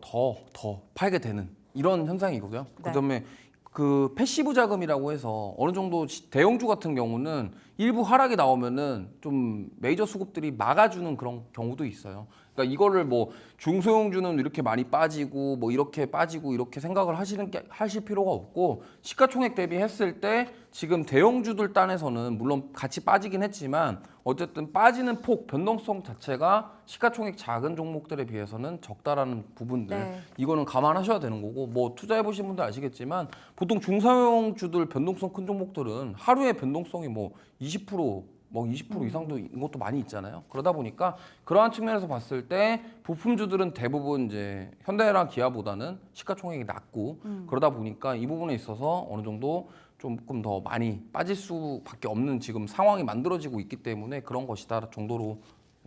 팔게 되는 이런 현상이거든요. 네. 그다음에 그 패시브 자금이라고 해서 어느 정도 대형주 같은 경우는 일부 하락이 나오면은 좀 메이저 수급들이 막아주는 그런 경우도 있어요. 그러니까 이거를 뭐 중소형주는 이렇게 많이 빠지고 뭐 이렇게 빠지고 이렇게 생각을 하실 필요가 없고 시가총액 대비했을 때 지금 대형주들 단에서는 물론 같이 빠지긴 했지만 어쨌든 빠지는 폭 변동성 자체가 시가총액 작은 종목들에 비해서는 적다라는 부분들 네. 이거는 감안하셔야 되는 거고 뭐 투자해 보신 분들 아시겠지만 보통 중소형주들 변동성 큰 종목들은 하루에 변동성이 뭐 20% 뭐 20% 이상도 인 것도 많이 있잖아요. 그러다 보니까 그러한 측면에서 봤을 때 부품주들은 대부분 이제 현대랑 기아보다는 시가총액이 낮고 그러다 보니까 이 부분에 있어서 어느 정도 조금 더 많이 빠질 수밖에 없는 지금 상황이 만들어지고 있기 때문에 그런 것이다 정도로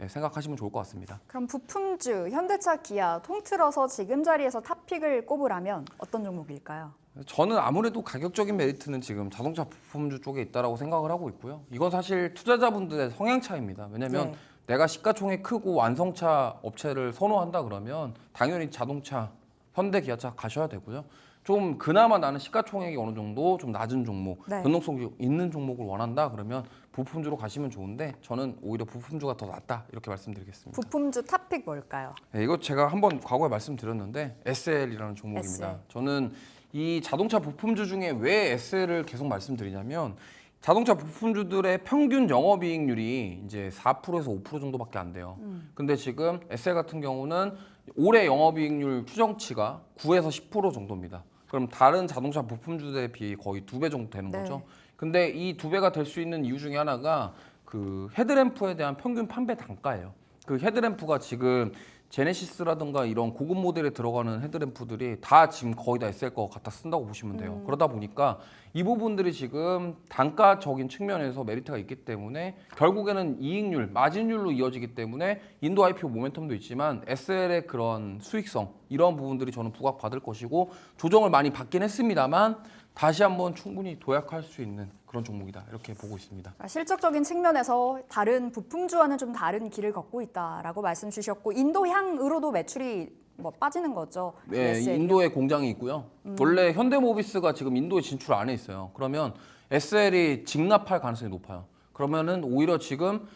생각하시면 좋을 것 같습니다. 그럼 부품주, 현대차, 기아 통틀어서 지금 자리에서 탑픽을 꼽으라면 어떤 종목일까요? 저는 아무래도 가격적인 메리트는 지금 자동차 부품주 쪽에 있다라고 생각을 하고 있고요. 이건 사실 투자자분들의 성향 차이입니다. 왜냐하면 네. 내가 시가총액 크고 완성차 업체를 선호한다 그러면 당연히 자동차, 현대, 기아차 가셔야 되고요. 좀 그나마 나는 시가총액이 어느 정도 좀 낮은 종목, 네. 변동성이 있는 종목을 원한다 그러면 부품주로 가시면 좋은데 저는 오히려 부품주가 더 낫다 이렇게 말씀드리겠습니다. 부품주 탑픽 뭘까요? 네, 이거 제가 한번 과거에 말씀드렸는데 SL이라는 종목입니다. SL. 저는 이 자동차 부품주 중에 왜 SL을 계속 말씀드리냐면 자동차 부품주들의 평균 영업이익률이 이제 4%에서 5% 정도밖에 안 돼요. 근데 지금 SL 같은 경우는 올해 영업이익률 추정치가 9에서 10% 정도입니다. 그럼 다른 자동차 부품주들에 비해 거의 2배 정도 되는 네. 거죠. 근데 이 2배가 될 수 있는 이유 중에 하나가 그 헤드램프에 대한 평균 판매 단가예요. 그 헤드램프가 지금 제네시스라든가 이런 고급 모델에 들어가는 헤드램프들이 다 지금 거의 다 SL 거 갖다 쓴다고 보시면 돼요. 그러다 보니까 이 부분들이 지금 단가적인 측면에서 메리트가 있기 때문에 결국에는 이익률, 마진율로 이어지기 때문에 인도 IPO 모멘텀도 있지만 SL의 그런 수익성 이런 부분들이 저는 부각받을 것이고 조정을 많이 받긴 했습니다만 다시 한번 충분히 도약할 수 있는 그런 종목이다 이렇게 보고 있습니다. 실적적인 측면에서 다른 부품주와는 좀 다른 길을 걷고 있다라고 말씀 주셨고 인도향으로도 매출이 뭐 빠지는 거죠. 네, SL 이요? 인도에 공장이 있고요. 원래 현대모비스가 지금 인도에 진출 안 해 있어요. 그러면 SL이 직납할 가능성이 높아요. 그러면은 오히려 지금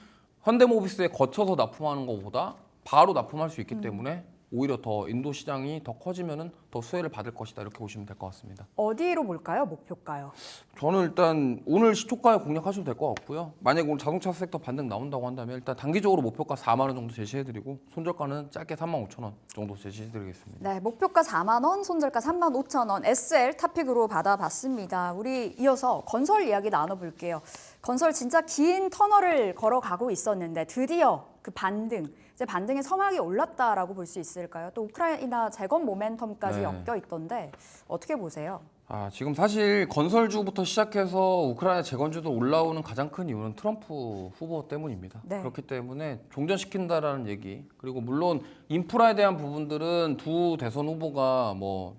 현대모비스에 거쳐서 납품하는 것보다 바로 납품할 수 있기 때문에 오히려 더 인도 시장이 더 커지면은 더 수혜를 받을 것이다 이렇게 보시면 될 것 같습니다. 어디로 볼까요? 목표가요? 저는 일단 오늘 시초가에 공략하셔도 될 것 같고요. 만약에 오늘 자동차 섹터 반등 나온다고 한다면 일단 단기적으로 목표가 4만 원 정도 제시해드리고 손절가는 짧게 3만 5천 원 정도 제시해드리겠습니다. 네, 목표가 4만 원, 손절가 3만 5천 원, SL 탑픽으로 받아봤습니다. 우리 이어서 건설 이야기 나눠볼게요. 건설 진짜 긴 터널을 걸어가고 있었는데 드디어 그 반등, 이제 반등의 서막이 올랐다라고 볼 수 있을까요? 또 우크라이나 재건 모멘텀까지 네. 엮여 있던데 어떻게 보세요? 지금 사실 건설주부터 시작해서 우크라이나 재건주도 올라오는 가장 큰 이유는 트럼프 후보 때문입니다. 네. 그렇기 때문에 종전시킨다라는 얘기 그리고 물론 인프라에 대한 부분들은 두 대선 후보가 뭐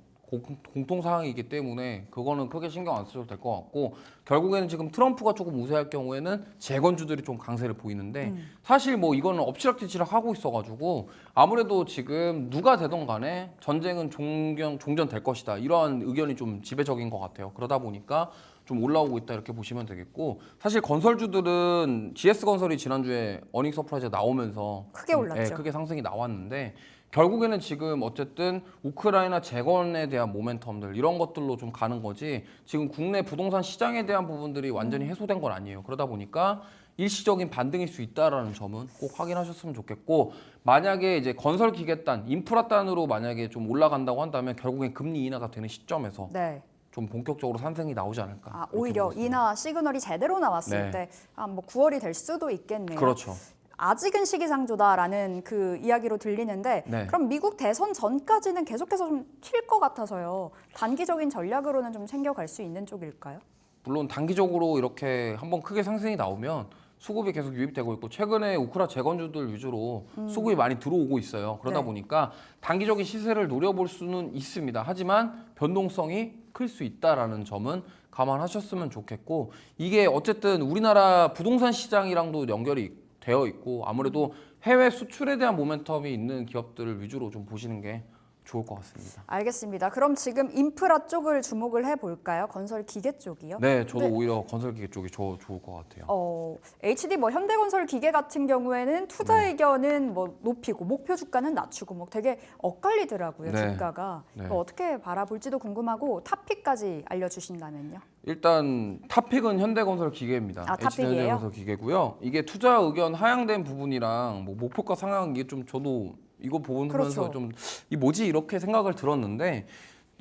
공통 사항이기 때문에 그거는 크게 신경 안 쓰셔도 될 것 같고 결국에는 지금 트럼프가 조금 우세할 경우에는 재건주들이 좀 강세를 보이는데 사실 뭐 이거는 엎치락뒤치락 하고 있어가지고 아무래도 지금 누가 되던 간에 전쟁은 종전될 것이다 이러한 의견이 좀 지배적인 것 같아요. 그러다 보니까 좀 올라오고 있다 이렇게 보시면 되겠고 사실 건설주들은 GS건설이 지난주에 어닝 서프라이즈가 나오면서 크게 올랐죠. 네, 크게 상승이 나왔는데 결국에는 지금 어쨌든 우크라이나 재건에 대한 모멘텀들 이런 것들로 좀 가는 거지 지금 국내 부동산 시장에 대한 부분들이 완전히 해소된 건 아니에요. 그러다 보니까 일시적인 반등일 수 있다라는 점은 꼭 확인하셨으면 좋겠고 만약에 이제 건설 기계단, 인프라단으로 만약에 좀 올라간다고 한다면 결국엔 금리 인하가 되는 시점에서 네. 좀 본격적으로 상승이 나오지 않을까. 이렇게 오히려 보고 있습니다. 인하 시그널이 제대로 나왔을 네. 때 뭐 9월이 될 수도 있겠네요. 그렇죠. 아직은 시기상조다라는 그 이야기로 들리는데 네. 그럼 미국 대선 전까지는 계속해서 좀 튈 것 같아서요. 단기적인 전략으로는 좀 챙겨갈 수 있는 쪽일까요? 물론 단기적으로 이렇게 한번 크게 상승이 나오면 수급이 계속 유입되고 있고 최근에 우크라 재건주들 위주로 수급이 많이 들어오고 있어요. 그러다 네. 보니까 단기적인 시세를 노려볼 수는 있습니다. 하지만 변동성이 클 수 있다라는 점은 감안하셨으면 좋겠고 이게 어쨌든 우리나라 부동산 시장이랑도 연결이 되어 있고 아무래도 해외 수출에 대한 모멘텀이 있는 기업들을 위주로 좀 보시는 게 좋을 것 같습니다. 알겠습니다. 그럼 지금 인프라 쪽을 주목을 해볼까요? 건설 기계 쪽이요? 네, 저도 근데 오히려 건설기계 쪽이 좋을 것 같아요. HD 뭐 현대건설 기계 같은 경우에는 투자 네. 의견은 뭐 높이고 목표 주가는 낮추고 뭐 되게 엇갈리더라고요. 네. 주가가 네. 어떻게 바라볼지도 궁금하고 탑픽까지 알려주신다면요. 일단 탑픽은 현대건설 기계입니다. 아, 탑픽이에요? 현대건설 기계고요. 이게 투자 의견 하향된 부분이랑 뭐 목표가 상향 이게 좀 저도 이거 보면서 그렇죠. 좀 이 뭐지 이렇게 생각을 들었는데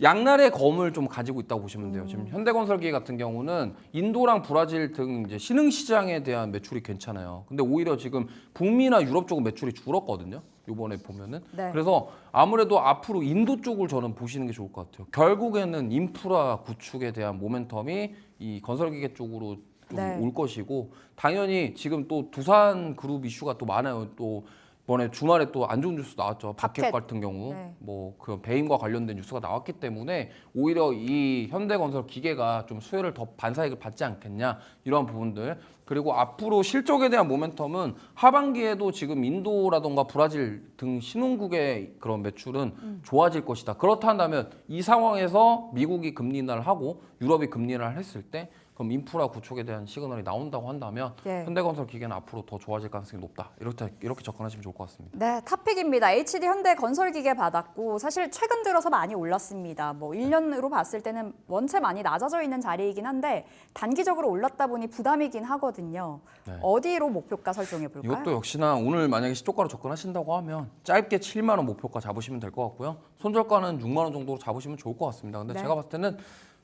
양날의 검을 좀 가지고 있다고 보시면 돼요. 지금 현대건설기계 같은 경우는 인도랑 브라질 등 이제 신흥 시장에 대한 매출이 괜찮아요. 근데 오히려 지금 북미나 유럽 쪽은 매출이 줄었거든요. 요번에 보면은. 네. 그래서 아무래도 앞으로 인도 쪽을 저는 보시는 게 좋을 것 같아요. 결국에는 인프라 구축에 대한 모멘텀이 이 건설기계 쪽으로 좀 네. 올 것이고, 당연히 지금 또 두산 그룹 이슈가 또 많아요. 또 이번에 주말에 또 안 좋은 뉴스 나왔죠. 팝켓. 팝켓 같은 경우 네. 뭐 그 배임과 관련된 뉴스가 나왔기 때문에 오히려 이 현대건설 기계가 좀 수혜를 더 반사이익을 받지 않겠냐, 이런 부분들. 그리고 앞으로 실적에 대한 모멘텀은 하반기에도 지금 인도라던가 브라질 등 신흥국의 그런 매출은 좋아질 것이다. 그렇다 한다면 이 상황에서 미국이 금리 인하를 하고 유럽이 금리 인하를 했을 때 그럼 인프라 구축에 대한 시그널이 나온다고 한다면 예. 현대건설 기계는 앞으로 더 좋아질 가능성이 높다. 이렇게 접근하시면 좋을 것 같습니다. 네, 탑픽입니다. HD 현대건설기계 받았고 사실 최근 들어서 많이 올랐습니다. 뭐 1년으로 봤을 때는 원체 많이 낮아져 있는 자리이긴 한데 단기적으로 올랐다 보니 부담이긴 하거든요. 네. 어디로 목표가 설정해 볼까요? 이것도 역시나 오늘 만약에 시초가로 접근하신다고 하면 짧게 7만 원 목표가 잡으시면 될 것 같고요. 손절가는 6만 원 정도로 잡으시면 좋을 것 같습니다. 근데 네. 제가 봤을 때는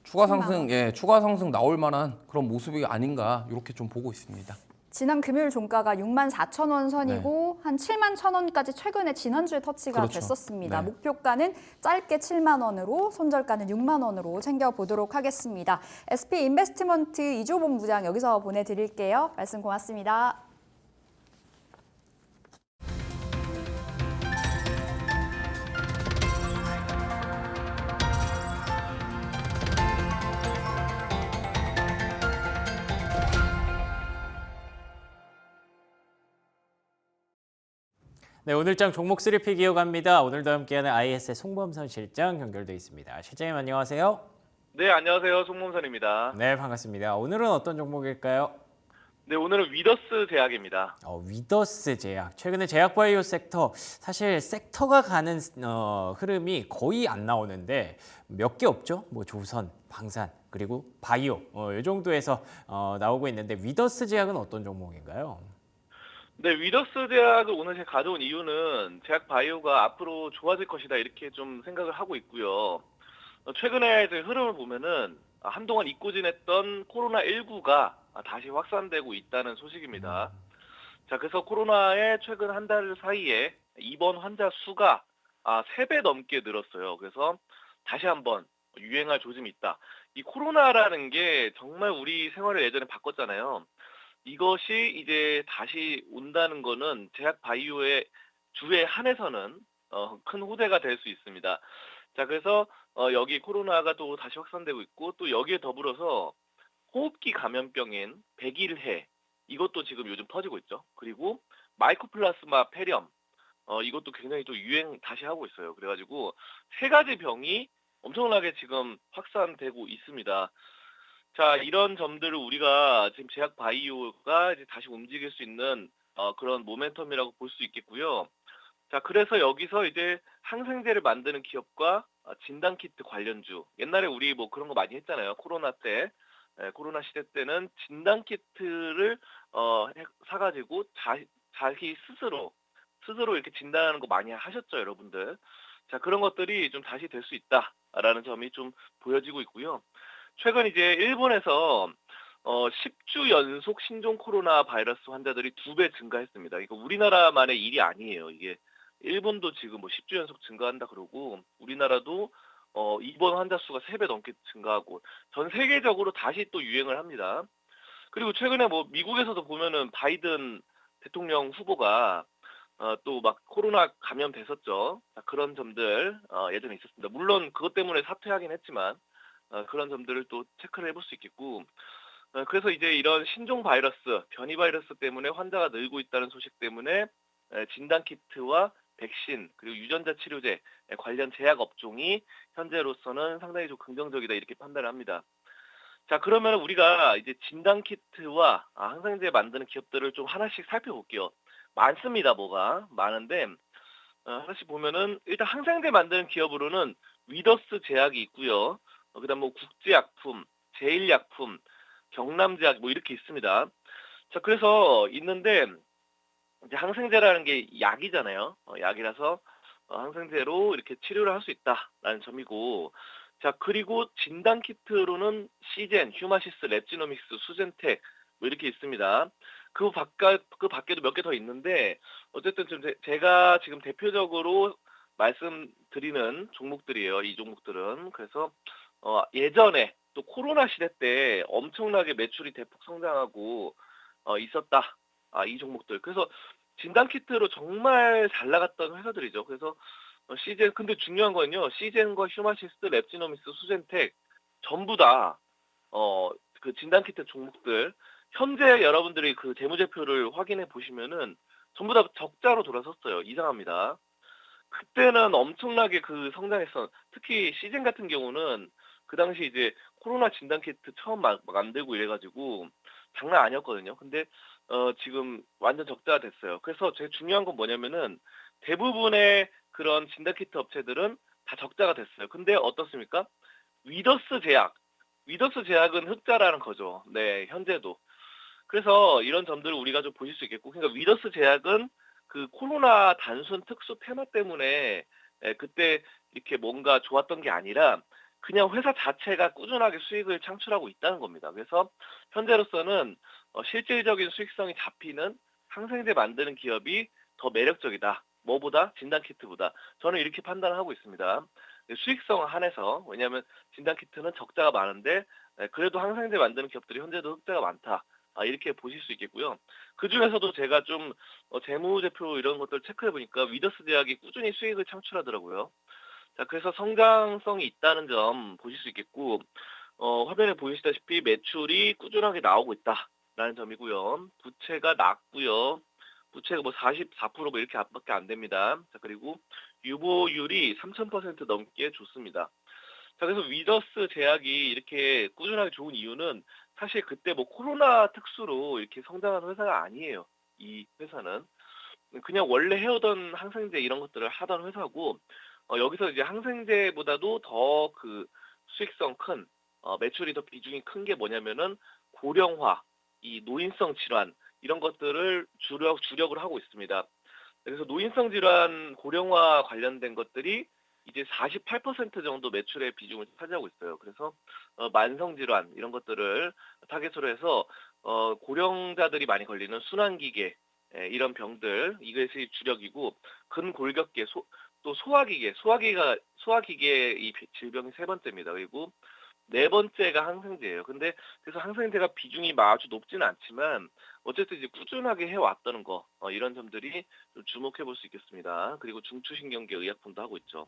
추가 상승 나올 만한 그런 모습이 아닌가 이렇게 좀 보고 있습니다. 지난 금요일 종가가 64,000원 선이고 한 71,000원까지 최근에 지난주에 터치가 그렇죠. 됐었습니다. 네. 목표가는 짧게 7만 원으로 손절가는 6만 원으로 챙겨보도록 하겠습니다. SP 인베스트먼트 이조 본부장 여기서 보내드릴게요. 말씀 고맙습니다. 네, 오늘장 종목 3픽 이어갑니다. 오늘도 함께하는 IS의 송범선 실장 연결돼 있습니다. 실장님 안녕하세요. 네, 안녕하세요. 송범선입니다. 네, 반갑습니다. 오늘은 어떤 종목일까요? 네, 오늘은 위더스 제약입니다. 위더스 제약. 최근에 제약바이오 섹터, 사실 섹터가 가는 흐름이 거의 안 나오는데 몇 개 없죠? 뭐 조선, 방산, 그리고 바이오 이 정도에서 나오고 있는데 위더스 제약은 어떤 종목인가요? 네, 위더스 제약을 오늘 제가 가져온 이유는 제약 바이오가 앞으로 좋아질 것이다 이렇게 좀 생각을 하고 있고요. 최근에 이제 흐름을 보면은 한동안 잊고 지냈던 코로나19가 다시 확산되고 있다는 소식입니다. 자, 그래서 코로나에 최근 한 달 사이에 입원 환자 수가 3배 넘게 늘었어요. 그래서 다시 한번 유행할 조짐이 있다. 이 코로나라는 게 정말 우리 생활을 예전에 바꿨잖아요. 이것이 이제 다시 온다는 거는 제약 바이오의 주에 한해서는 큰 호재가 될 수 있습니다. 자, 그래서 여기 코로나가 또 다시 확산되고 있고 또 여기에 더불어서 호흡기 감염병인 백일해 이것도 지금 요즘 터지고 있죠. 그리고 마이코플라스마 폐렴 이것도 굉장히 또 유행 다시 하고 있어요. 그래가지고 세 가지 병이 엄청나게 지금 확산되고 있습니다. 자, 이런 점들을 우리가 지금 제약 바이오가 이제 다시 움직일 수 있는 그런 모멘텀이라고 볼 수 있겠고요. 자, 그래서 여기서 이제 항생제를 만드는 기업과 진단키트 관련주. 옛날에 우리 뭐 그런 거 많이 했잖아요. 코로나 때. 코로나 시대 때는 진단키트를 사가지고 자기 스스로 이렇게 진단하는 거 많이 하셨죠, 여러분들. 자, 그런 것들이 좀 다시 될 수 있다라는 점이 좀 보여지고 있고요. 최근 이제 일본에서 10주 연속 신종 코로나 바이러스 환자들이 2배 증가했습니다. 이거 우리나라만의 일이 아니에요. 이게 일본도 지금 뭐 10주 연속 증가한다 그러고 우리나라도 입원 환자 수가 3배 넘게 증가하고 전 세계적으로 다시 또 유행을 합니다. 그리고 최근에 뭐 미국에서도 보면은 바이든 대통령 후보가 또 막 코로나 감염됐었죠. 그런 점들 예전에 있었습니다. 물론 그것 때문에 사퇴하긴 했지만 그런 점들을 또 체크를 해볼 수 있겠고 그래서 이제 이런 신종 바이러스, 변이 바이러스 때문에 환자가 늘고 있다는 소식 때문에 진단키트와 백신 그리고 유전자 치료제 관련 제약 업종이 현재로서는 상당히 좀 긍정적이다 이렇게 판단을 합니다. 자, 그러면 우리가 이제 진단키트와 항생제 만드는 기업들을 좀 하나씩 살펴볼게요. 많습니다, 뭐가 많은데 하나씩 보면은 일단 항생제 만드는 기업으로는 위더스 제약이 있고요. 그다음 뭐 국제약품, 제일약품, 경남제약 뭐 이렇게 있습니다. 자, 그래서 있는데 이제 항생제라는 게 약이잖아요. 약이라서 항생제로 이렇게 치료를 할 수 있다라는 점이고, 자, 그리고 진단 키트로는 시젠, 휴마시스, 랩지노믹스, 수젠텍 뭐 이렇게 있습니다. 그 밖에도 몇 개 더 있는데 어쨌든 좀 제가 지금 대표적으로 말씀드리는 종목들이에요. 이 종목들은. 그래서 예전에 또 코로나 시대 때 엄청나게 매출이 대폭 성장하고 있었다. 이 종목들. 그래서 진단 키트로 정말 잘 나갔던 회사들이죠. 그래서 시젠 근데 중요한 건요. 시젠과 휴마시스, 랩지노미스, 수젠텍 전부 다 그 진단 키트 종목들 현재 여러분들이 그 재무제표를 확인해 보시면은 전부 다 적자로 돌아섰어요. 이상합니다. 그때는 엄청나게 그 성장했어. 특히 시즌 같은 경우는 그 당시 이제 코로나 진단 키트 처음 만들고 이래가지고 장난 아니었거든요. 근데 지금 완전 적자가 됐어요. 그래서 제일 중요한 건 뭐냐면은 대부분의 그런 진단 키트 업체들은 다 적자가 됐어요. 근데 어떻습니까? 위더스 제약, 위더스 제약은 흑자라는 거죠. 네, 현재도. 그래서 이런 점들을 우리가 좀 보실 수 있겠고, 그러니까 위더스 제약은 그 코로나 단순 특수 테마 때문에 그때 이렇게 뭔가 좋았던 게 아니라 그냥 회사 자체가 꾸준하게 수익을 창출하고 있다는 겁니다. 그래서 현재로서는 실질적인 수익성이 잡히는 항생제 만드는 기업이 더 매력적이다. 뭐보다? 진단키트보다. 저는 이렇게 판단을 하고 있습니다. 수익성 한해서. 왜냐하면 진단키트는 적자가 많은데 그래도 항생제 만드는 기업들이 현재도 흑자가 많다. 이렇게 보실 수 있겠고요. 그 중에서도 제가 좀 재무제표 이런 것들 체크해 보니까 위더스 제약이 꾸준히 수익을 창출하더라고요. 자, 그래서 성장성이 있다는 점 보실 수 있겠고, 화면에 보이시다시피 매출이 꾸준하게 나오고 있다라는 점이고요. 부채가 낮고요. 부채가 뭐 44% 뭐 이렇게밖에 안 됩니다. 자, 그리고 유보율이 3000% 넘게 좋습니다. 자, 그래서 위더스 제약이 이렇게 꾸준하게 좋은 이유는 사실 그때 뭐 코로나 특수로 이렇게 성장한 회사가 아니에요. 이 회사는. 그냥 원래 해오던 항생제 이런 것들을 하던 회사고, 여기서 이제 항생제보다도 더 그 수익성 큰, 매출이 더 비중이 큰 게 뭐냐면은 고령화, 이 노인성 질환, 이런 것들을 주력을 하고 있습니다. 그래서 노인성 질환 고령화 관련된 것들이 이제 48% 정도 매출의 비중을 차지하고 있어요. 그래서 만성 질환 이런 것들을 타겟으로 해서 고령자들이 많이 걸리는 순환기계 이런 병들 이것이 주력이고 근골격계 또 소화기계 이 질병이 세 번째입니다. 그리고 네 번째가 항생제예요. 근데 그래서 항생제가 비중이 아주 높지는 않지만 어쨌든 이제 꾸준하게 해왔다는 거 이런 점들이 좀 주목해 볼 수 있겠습니다. 그리고 중추신경계 의약품도 하고 있죠.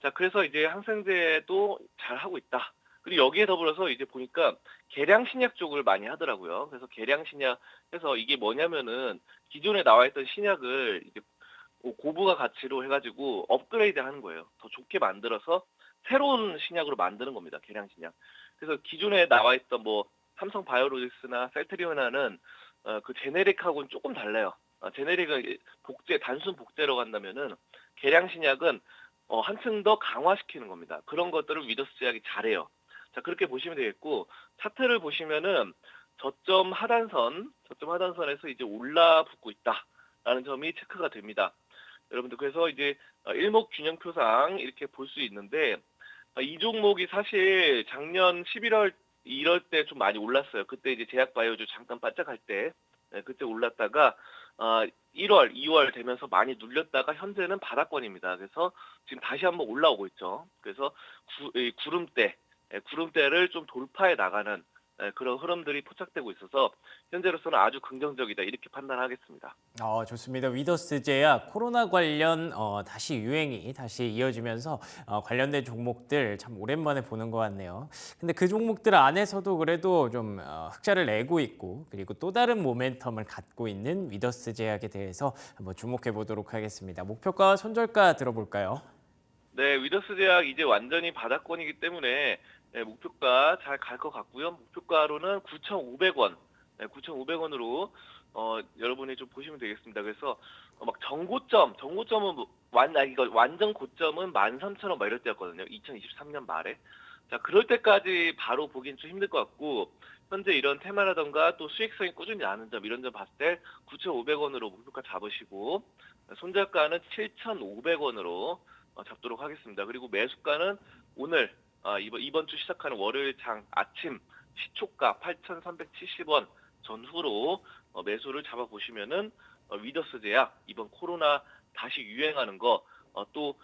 자, 그래서 이제 항생제도 잘 하고 있다. 그리고 여기에 더불어서 이제 보니까 계량신약 쪽을 많이 하더라고요. 그래서 계량신약 해서 이게 뭐냐면은 기존에 나와 있던 신약을 이제 고부가 가치로 해가지고 업그레이드 하는 거예요. 더 좋게 만들어서 새로운 신약으로 만드는 겁니다. 계량신약. 그래서 기존에 나와 있던 뭐 삼성 바이오로직스나 셀트리온하는 그 제네릭하고는 조금 달라요. 제네릭은 단순 복제로 간다면은 계량신약은 한층 더 강화시키는 겁니다. 그런 것들을 위더스 제약이 잘해요. 자, 그렇게 보시면 되겠고, 차트를 보시면은 저점 하단선에서 이제 올라붙고 있다라는 점이 체크가 됩니다. 여러분들, 그래서 이제 일목균형표상 이렇게 볼 수 있는데, 이 종목이 사실 작년 11월, 1월 때 좀 많이 올랐어요. 그때 이제 제약바이오주 잠깐 반짝할 때, 그때 올랐다가 1월, 2월 되면서 많이 눌렸다가 현재는 바닥권입니다. 그래서 지금 다시 한번 올라오고 있죠. 그래서 구름대를 좀 돌파해 나가는 그런 흐름들이 포착되고 있어서 현재로서는 아주 긍정적이다 이렇게 판단하겠습니다. 좋습니다. 위더스 제약 코로나 관련 다시 유행이 다시 이어지면서 관련된 종목들 참 오랜만에 보는 것 같네요. 근데 그 종목들 안에서도 그래도 좀 흑자를 내고 있고 그리고 또 다른 모멘텀을 갖고 있는 위더스 제약에 대해서 한번 주목해 보도록 하겠습니다. 목표가와 손절가 들어볼까요? 네, 위더스 제약 이제 완전히 바닥권이기 때문에 목표가 잘 갈 것 같고요. 목표가로는 9,500원, 9,500원으로 여러분이 좀 보시면 되겠습니다. 그래서 막 정고점은 이거 완전 고점은 13,000원 막 이럴 때였거든요. 2023년 말에. 자, 그럴 때까지 바로 보기는 좀 힘들 것 같고 현재 이런 테마라던가 또 수익성이 꾸준히 나는 점 이런 점 봤을 때 9,500원으로 목표가 잡으시고 손절가는 7,500원으로 잡도록 하겠습니다. 그리고 매수가는 오늘 이번 주 시작하는 월요일 장 아침 시초가 8,370원 전후로 매수를 잡아보시면은 위더스 제약 이번 코로나 다시 유행하는 거 또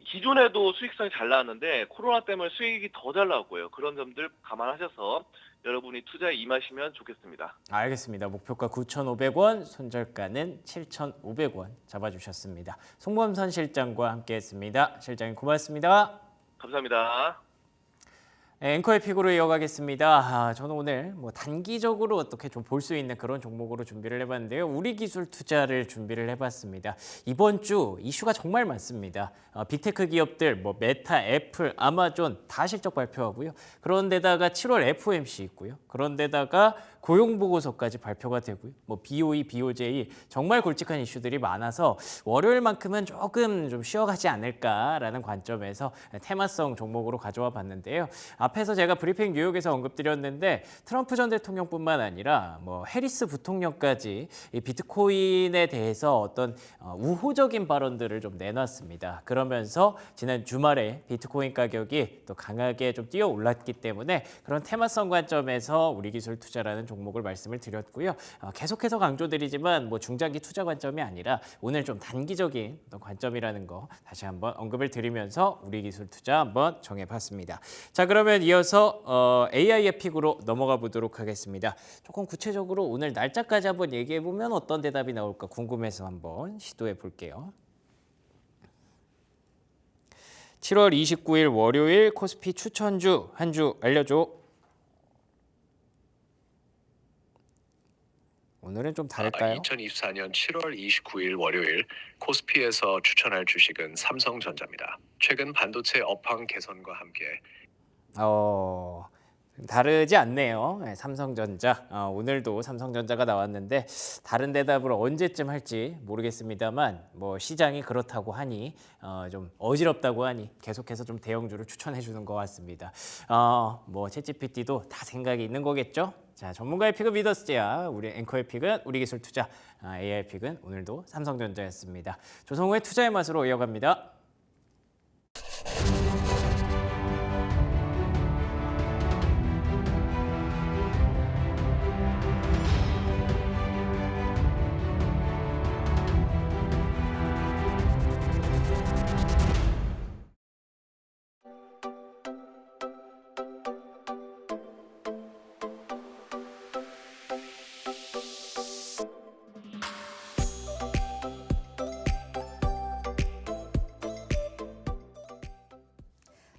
기존에도 수익성이 잘 나왔는데 코로나 때문에 수익이 더 잘 나왔고요. 그런 점들 감안하셔서 여러분이 투자에 임하시면 좋겠습니다. 알겠습니다. 목표가 9,500원, 손절가는 7,500원 잡아주셨습니다. 송범선 실장과 함께했습니다. 실장님 고맙습니다. 감사합니다. 앵커의 픽으로 이어가겠습니다. 저는 오늘 단기적으로 어떻게 좀 볼 수 있는 그런 종목으로 준비를 해봤는데요. 우리 기술 투자를 준비를 해봤습니다. 이번 주 이슈가 정말 많습니다. 빅테크 기업들, 메타, 애플, 아마존 다 실적 발표하고요. 그런데다가 7월 FOMC 있고요. 그런데다가 고용보고서까지 발표가 되고요. BOE, BOJ 정말 굵직한 이슈들이 많아서 월요일만큼은 조금 좀 쉬어가지 않을까라는 관점에서 테마성 종목으로 가져와 봤는데요. 앞에서 제가 브리핑 뉴욕에서 언급드렸는데 트럼프 전 대통령뿐만 아니라 해리스 부통령까지 이 비트코인에 대해서 어떤 우호적인 발언들을 좀 내놨습니다. 그러면서 지난 주말에 비트코인 가격이 또 강하게 좀 뛰어 올랐기 때문에 그런 테마성 관점에서 우리 기술 투자라는 종목을 말씀을 드렸고요. 계속해서 강조드리지만 중장기 투자 관점이 아니라 오늘 좀 단기적인 어떤 관점이라는 거 다시 한번 언급을 드리면서 우리 기술 투자 한번 정해봤습니다. 자, 그러면 이어서 AI의 픽으로 넘어가 보도록 하겠습니다. 조금 구체적으로 오늘 날짜까지 한번 얘기해 보면 어떤 대답이 나올까 궁금해서 한번 시도해 볼게요. 7월 29일 월요일 코스피 추천주 한 주 알려줘. 오늘은 좀 다를까요? 2024년 7월 29일 월요일 코스피에서 추천할 주식은 삼성전자입니다. 최근 반도체 업황 개선과 함께 다르지 않네요. 삼성전자. 오늘도 삼성전자가 나왔는데 다른 대답을 언제쯤 할지 모르겠습니다만 시장이 그렇다고 하니 좀 어지럽다고 하니 계속해서 좀 대형주를 추천해 주는 것 같습니다. 챗GPT도 다 생각이 있는 거겠죠? 자, 전문가의 픽은 미더스제야. 우리 앵커의 픽은 우리 기술 투자. AI 픽은 오늘도 삼성전자였습니다. 조성우의 투자의 맛으로 이어갑니다.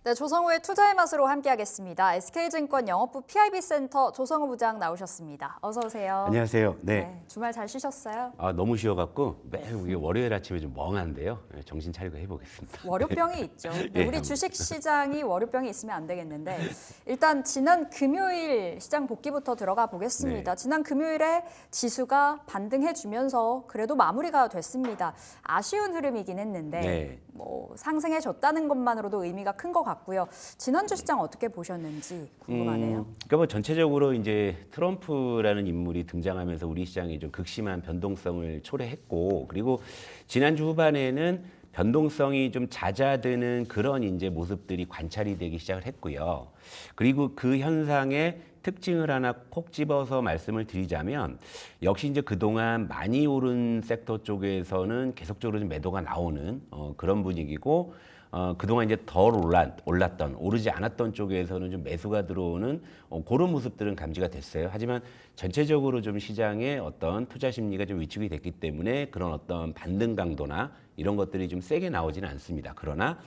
네, 조성우의 투자의 맛으로 함께하겠습니다. SK증권 영업부 PIB센터 조성우 부장 나오셨습니다. 어서 오세요. 안녕하세요. 네. 주말 잘 쉬셨어요? 너무 쉬어갖고 매우 이게 월요일 아침에 좀 멍한데요. 정신 차리고 해보겠습니다. 월요병이 있죠. 예, 우리 주식시장이 월요병이 있으면 안 되겠는데 일단 지난 금요일 시장 복귀부터 들어가 보겠습니다. 네. 지난 금요일에 지수가 반등해주면서 그래도 마무리가 됐습니다. 아쉬운 흐름이긴 했는데 네. 상승해줬다는 것만으로도 의미가 큰 것 같고요. 지난주 시장 어떻게 보셨는지 궁금하네요. 그러니까 전체적으로 이제 트럼프라는 인물이 등장하면서 우리 시장이 좀 극심한 변동성을 초래했고, 그리고 지난주 후반에는 변동성이 좀 잦아드는 그런 이제 모습들이 관찰이 되기 시작을 했고요. 그리고 그 현상의 특징을 하나 콕 집어서 말씀을 드리자면, 역시 이제 그동안 많이 오른 섹터 쪽에서는 계속적으로 좀 매도가 나오는 그런 분위기고, 그동안 이제 덜 올랐던, 오르지 않았던 쪽에서는 좀 매수가 들어오는 그런 모습들은 감지가 됐어요. 하지만 전체적으로 좀 시장의 어떤 투자 심리가 좀 위축이 됐기 때문에 그런 어떤 반등 강도나 이런 것들이 좀 세게 나오지는 않습니다. 그러나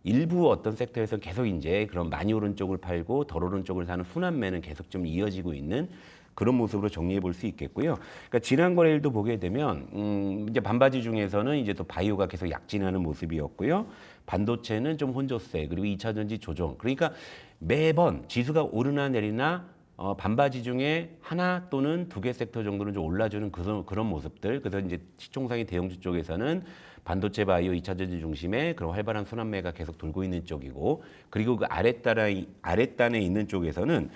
일부 어떤 섹터에서 계속 이제 그런 많이 오른 쪽을 팔고 덜 오른 쪽을 사는 순환매는 계속 좀 이어지고 있는 그런 모습으로 정리해 볼 수 있겠고요. 그러니까 지난 거래일도 보게 되면 이제 반바지 중에서는 이제 또 바이오가 계속 약진하는 모습이었고요. 반도체는 좀 혼조세, 그리고 2차 전지 조정. 그러니까 매번 지수가 오르나 내리나 반바지 중에 하나 또는 두 개 섹터 정도는 좀 올라주는 그런 모습들. 그래서 이제 시총상위 대형주 쪽에서는 반도체 바이오 2차 전지 중심의 그런 활발한 순환매가 계속 돌고 있는 쪽이고, 그리고 그 아랫단에 있는 쪽에서는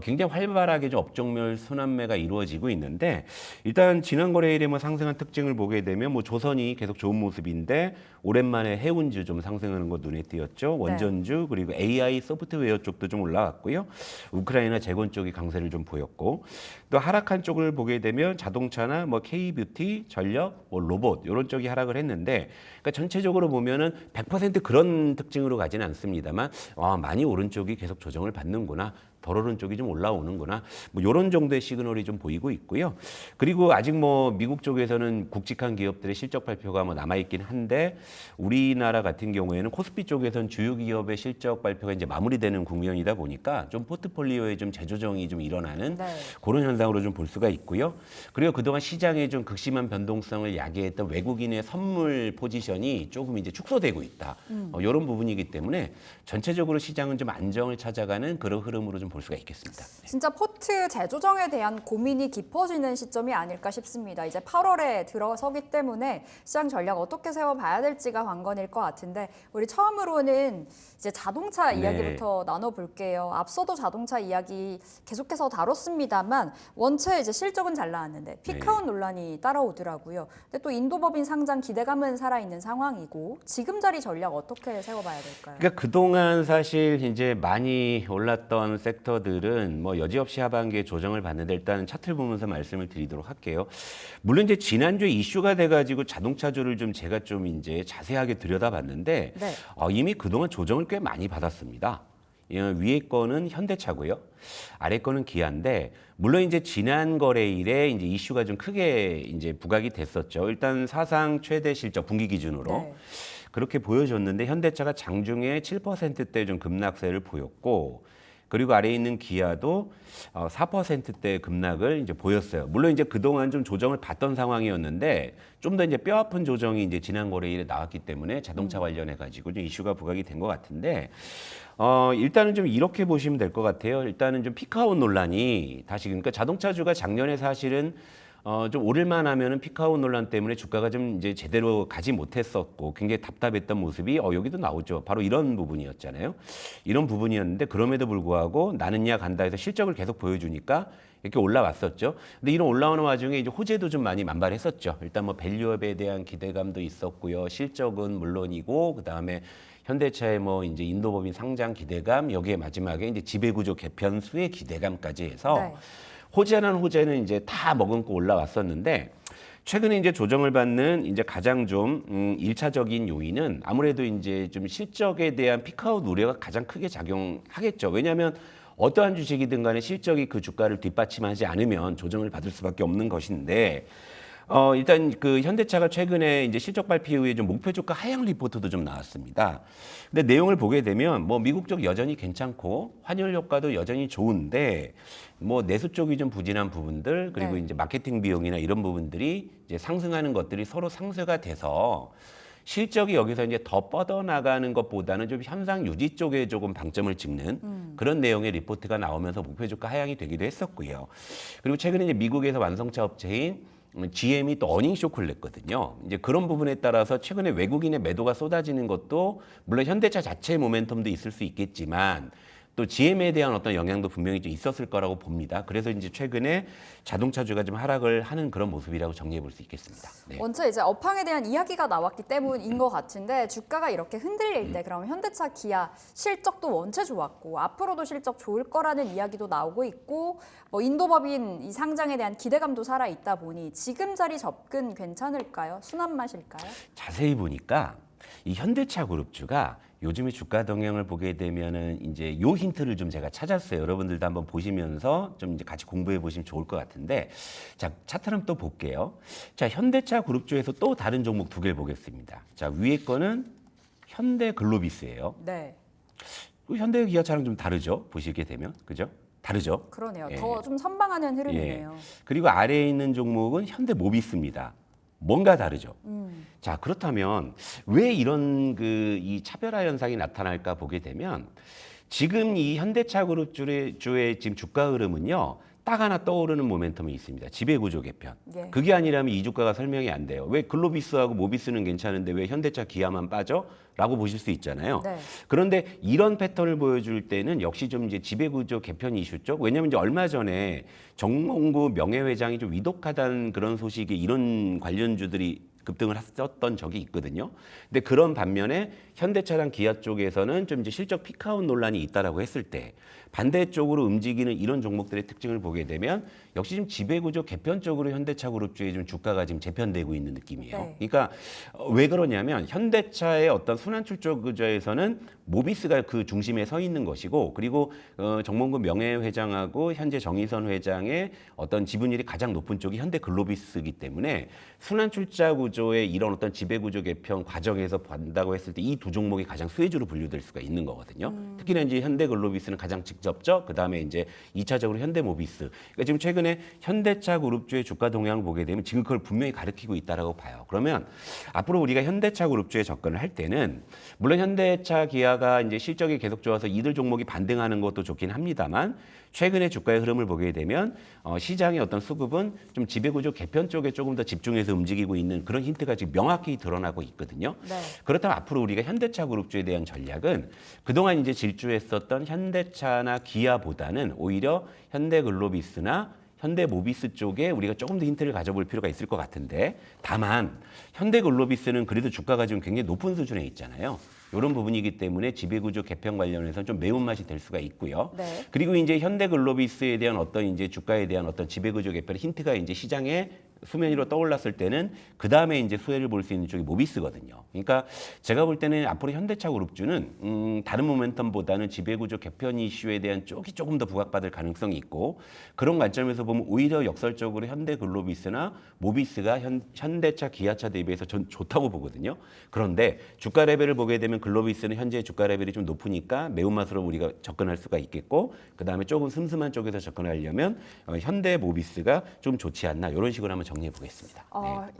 굉장히 활발하게 좀 업종별 순환매가 이루어지고 있는데, 일단 지난 거래일에 뭐 상승한 특징을 보게 되면 뭐 조선이 계속 좋은 모습인데 오랜만에 해운주 좀 상승하는 거 눈에 띄었죠. 원전주 그리고 AI 소프트웨어 쪽도 좀 올라갔고요. 우크라이나 재건 쪽이 강세를 좀 보였고, 또 하락한 쪽을 보게 되면 자동차나 뭐 K뷰티, 전력, 뭐 로봇 이런 쪽이 하락을 했는데, 그러니까 전체적으로 보면은 100% 그런 특징으로 가지는 않습니다만 많이 오른 쪽이 계속 조정을 받는구나. 덜 오른 쪽이 좀 올라오는구나. 뭐 이런 정도의 시그널이 좀 보이고 있고요. 그리고 아직 뭐 미국 쪽에서는 굵직한 기업들의 실적 발표가 뭐 남아있긴 한데, 우리나라 같은 경우에는 코스피 쪽에서는 주요 기업의 실적 발표가 이제 마무리되는 국면이다 보니까 좀 포트폴리오에 좀 재조정이 좀 일어나는 그런 현상으로 좀 볼 수가 있고요. 그리고 그동안 시장에 좀 극심한 변동성을 야기했던 외국인의 선물 포지션이 조금 이제 축소되고 있다. 이런 부분이기 때문에 전체적으로 시장은 좀 안정을 찾아가는 그런 흐름으로 좀 볼 수가 있겠습니다. 진짜 포트 재조정에 대한 고민이 깊어지는 시점이 아닐까 싶습니다. 이제 8월에 들어서기 때문에 시장 전략 어떻게 세워봐야 될지가 관건일 것 같은데, 우리 처음으로는 이제 자동차 이야기부터 나눠볼게요. 앞서도 자동차 이야기 계속해서 다뤘습니다만 원체 이제 실적은 잘 나왔는데 피크아웃 논란이 따라오더라고요. 근데 또 인도법인 상장 기대감은 살아있는 상황이고, 지금 자리 전략 어떻게 세워봐야 될까요? 그러니까 그동안 사실 이제 많이 올랐던 섹터들은 뭐 여지없이 하반기에 조정을 받는데, 일단 차트를 보면서 말씀을 드리도록 할게요. 물론 이제 지난주에 이슈가 돼가지고 자동차주를 좀 제가 좀 이제 자세하게 들여다봤는데 이미 그동안 조정을 꽤 많이 받았습니다. 위에 거는 현대차고요. 아래 거는 기아인데, 물론 이제 지난 거래일에 이제 이슈가 좀 크게 이제 부각이 됐었죠. 일단 사상 최대 실적 분기 기준으로 그렇게 보여줬는데, 현대차가 장중에 7%대 좀 급락세를 보였고, 그리고 아래에 있는 기아도 4%대 급락을 이제 보였어요. 물론 이제 그동안 좀 조정을 받던 상황이었는데, 좀 더 이제 뼈아픈 조정이 이제 지난 거래일에 나왔기 때문에 자동차 관련해 가지고 좀 이슈가 부각이 된 것 같은데, 일단은 좀 이렇게 보시면 될 것 같아요. 일단은 좀 피크아웃 논란이 다시, 그러니까 자동차주가 작년에 사실은 좀 오를만 하면은 피크아웃 논란 때문에 주가가 좀 이제 제대로 가지 못했었고 굉장히 답답했던 모습이 여기도 나오죠. 바로 이런 부분이었잖아요. 이런 부분이었는데, 그럼에도 불구하고 나는야 간다 해서 실적을 계속 보여주니까 이렇게 올라왔었죠. 근데 이런 올라오는 와중에 이제 호재도 좀 많이 만발했었죠. 일단 뭐 밸류업에 대한 기대감도 있었고요. 실적은 물론이고, 그 다음에 현대차의 뭐 이제 인도법인 상장 기대감, 여기에 마지막에 이제 지배구조 개편 수의 기대감까지 해서 호재는 이제 다 머금고 올라왔었는데, 최근에 이제 조정을 받는 이제 가장 좀 1차적인 요인은 아무래도 이제 좀 실적에 대한 피크아웃 우려가 가장 크게 작용하겠죠. 왜냐하면 어떠한 주식이든 간에 실적이 그 주가를 뒷받침하지 않으면 조정을 받을 수밖에 없는 것인데, 일단 그 현대차가 최근에 이제 실적 발표 이후에 좀 목표 주가 하향 리포트도 좀 나왔습니다. 근데 내용을 보게 되면 뭐 미국 쪽 여전히 괜찮고 환율 효과도 여전히 좋은데, 뭐 내수 쪽이 좀 부진한 부분들, 그리고 이제 마케팅 비용이나 이런 부분들이 이제 상승하는 것들이 서로 상쇄가 돼서 실적이 여기서 이제 더 뻗어나가는 것보다는 좀 현상 유지 쪽에 조금 방점을 찍는 그런 내용의 리포트가 나오면서 목표 주가 하향이 되기도 했었고요. 그리고 최근에 이제 미국에서 완성차 업체인 GM이 또 어닝 쇼크를 냈거든요. 이제 그런 부분에 따라서 최근에 외국인의 매도가 쏟아지는 것도 물론 현대차 자체의 모멘텀도 있을 수 있겠지만, 또 GM에 대한 어떤 영향도 분명히 좀 있었을 거라고 봅니다. 그래서 이제 최근에 자동차주가 좀 하락을 하는 그런 모습이라고 정리해 볼 수 있겠습니다. 네. 원체 이제 업황에 대한 이야기가 나왔기 때문인 것 같은데, 주가가 이렇게 흔들릴 때 그러면 현대차, 기아 실적도 원체 좋았고 앞으로도 실적 좋을 거라는 이야기도 나오고 있고, 뭐 인도법인 이 상장에 대한 기대감도 살아 있다 보니 지금 자리 접근 괜찮을까요? 순한 맛일까요? 자세히 보니까 이 현대차 그룹주가 요즘에 주가 동향을 보게 되면은 이제 요 힌트를 좀 제가 찾았어요. 여러분들도 한번 보시면서 좀 이제 같이 공부해 보시면 좋을 것 같은데, 자, 차트를 또 볼게요. 자, 현대차 그룹주에서 또 다른 종목 두 개를 보겠습니다. 자, 위에 거는 현대글로비스예요. 네. 현대 기아차랑 좀 다르죠. 보시게 되면, 그죠? 다르죠. 그러네요. 예. 더 좀 선방하는 흐름이네요. 그리고 아래에 있는 종목은 현대모비스입니다. 뭔가 다르죠. 자, 그렇다면 왜 이런 이 차별화 현상이 나타날까 보게 되면, 지금 이 현대차 그룹주의 지금 주가 흐름은요, 딱 하나 떠오르는 모멘텀이 있습니다. 지배구조 개편. 예. 그게 아니라면 이 주가가 설명이 안 돼요. 왜 글로비스하고 모비스는 괜찮은데 왜 현대차, 기아만 빠져? 라고 보실 수 있잖아요. 네. 그런데 이런 패턴을 보여줄 때는 역시 좀 이제 지배구조 개편 이슈 쪽. 왜냐하면 이제 얼마 전에 정몽구 명예회장이 좀 위독하다는 그런 소식이 이런 관련주들이 급등을 했었던 적이 있거든요. 근데 그런 반면에 현대차랑 기아 쪽에서는 좀 이제 실적 피크아웃 논란이 있다라고 했을 때 반대쪽으로 움직이는 이런 종목들의 특징을 보게 되면 역시 좀 지배구조 개편 쪽으로 현대차 그룹주의 좀 주가가 지금 재편되고 있는 느낌이에요. 네. 그러니까 왜 그러냐면 현대차의 어떤 순환출조 구조에서는 모비스가 그 중심에 서 있는 것이고 그리고 정몽구 명예회장하고 현재 정의선 회장의 어떤 지분율이 가장 높은 쪽이 현대글로비스이기 때문에 순환출자 구조의 이런 어떤 지배구조 개편 과정에서 본다고 했을 때 이 두 종목이 가장 수혜주로 분류될 수가 있는 거거든요. 특히나 이제 현대글로비스는 가장 직접적, 그 다음에 이제 2차적으로 현대모비스. 그러니까 지금 최근에 현대차 그룹주의 주가 동향을 보게 되면 지금 그걸 분명히 가리키고 있다라고 봐요. 그러면 앞으로 우리가 현대차 그룹주에 접근을 할 때는 물론 현대차 기아가 이제 실적이 계속 좋아서 이들 종목이 반등하는 것도 좋긴 합니다만 최근의 주가의 흐름을 보게 되면 시장의 어떤 수급은 좀 지배구조 개편 쪽에 조금 더 집중해서 움직이고 있는 그런 힌트가 지금 명확히 드러나고 있거든요. 네. 그렇다면 앞으로 우리가 현대차 그룹주에 대한 전략은 그동안 이제 질주했었던 현대차나 기아보다는 오히려 현대글로비스나 현대모비스 쪽에 우리가 조금 더 힌트를 가져볼 필요가 있을 것 같은데 다만 현대글로비스는 그래도 주가가 지금 굉장히 높은 수준에 있잖아요. 이런 부분이기 때문에 지배구조 개편 관련해서 좀 매운맛이 될 수가 있고요. 네. 그리고 이제 현대글로비스에 대한 어떤 이제 주가에 대한 어떤 지배구조 개편의 힌트가 이제 시장에 수면 위로 떠올랐을 때는 그 다음에 이제 수혜를 볼 수 있는 쪽이 모비스거든요. 그러니까 제가 볼 때는 앞으로 현대차 그룹주는 다른 모멘텀보다는 지배구조 개편 이슈에 대한 쪽이 조금 더 부각받을 가능성이 있고 그런 관점에서 보면 오히려 역설적으로 현대글로비스나 모비스가 현대차, 기아차 대비해서 전 좋다고 보거든요. 그런데 주가 레벨을 보게 되면 글로비스는 현재 주가 레벨이 좀 높으니까 매운맛으로 우리가 접근할 수가 있겠고 그 다음에 조금 슴슴한 쪽에서 접근하려면 현대모비스가 좀 좋지 않나 이런 식으로 한번 정리해 보겠습니다.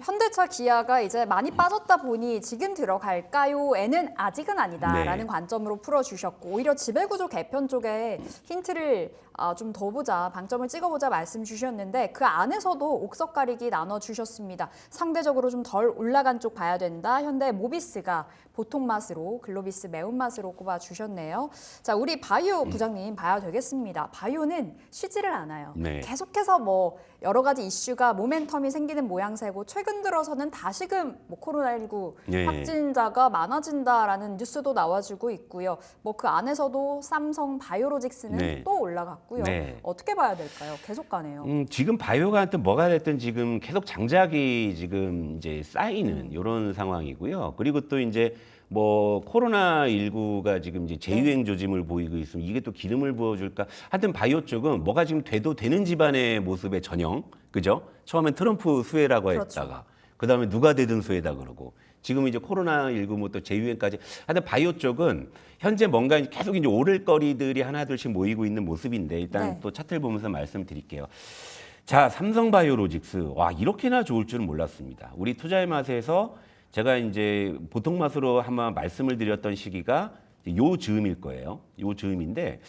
현대차 기아가 이제 많이 빠졌다 보니 지금 들어갈까요?에는 아직은 아니다라는 네. 관점으로 풀어주셨고 오히려 지배구조 개편 쪽에 힌트를 좀 더 보자, 방점을 찍어보자 말씀 주셨는데 그 안에서도 옥석 가리기 나눠주셨습니다. 상대적으로 좀 덜 올라간 쪽 봐야 된다. 현대 모비스가 보통 맛으로, 글로비스 매운맛으로 꼽아주셨네요. 자, 우리 바이오 부장님 봐야 되겠습니다. 바이오는 쉬지를 않아요. 네. 계속해서 뭐 여러 가지 이슈가 모멘텀이 생기는 모양새고 최근 들어서는 다시금 뭐 코로나19 네. 확진자가 많아진다라는 뉴스도 나와주고 있고요. 뭐 그 안에서도 삼성 바이오로직스는 네. 또 올라갔고요. 네. 어떻게 봐야 될까요? 계속 가네요. 지금 바이오가 하여튼 뭐가 됐든 지금 계속 장작이 지금 이제 쌓이는 이런 상황이고요. 그리고 또 이제 뭐 코로나19가 지금 이제 재유행 조짐을 보이고 있으면 이게 또 기름을 부어줄까? 하여튼 바이오 쪽은 뭐가 지금 돼도 되는 집안의 모습의 전형, 그죠? 처음엔 트럼프 수혜라고 그렇죠. 했다가 그다음에 누가 되든 수혜다 그러고 지금 이제 코로나19 뭐 또 재유행까지 하여튼 바이오 쪽은 현재 뭔가 계속 이제 오를 거리들이 하나둘씩 모이고 있는 모습인데 일단 네. 또 차트를 보면서 말씀드릴게요. 자, 삼성바이오로직스. 와, 이렇게나 좋을 줄은 몰랐습니다. 우리 투자의 맛에서 제가 이제 보통 맛으로 한번 말씀을 드렸던 시기가 요 즈음일 거예요. 요 즈음인데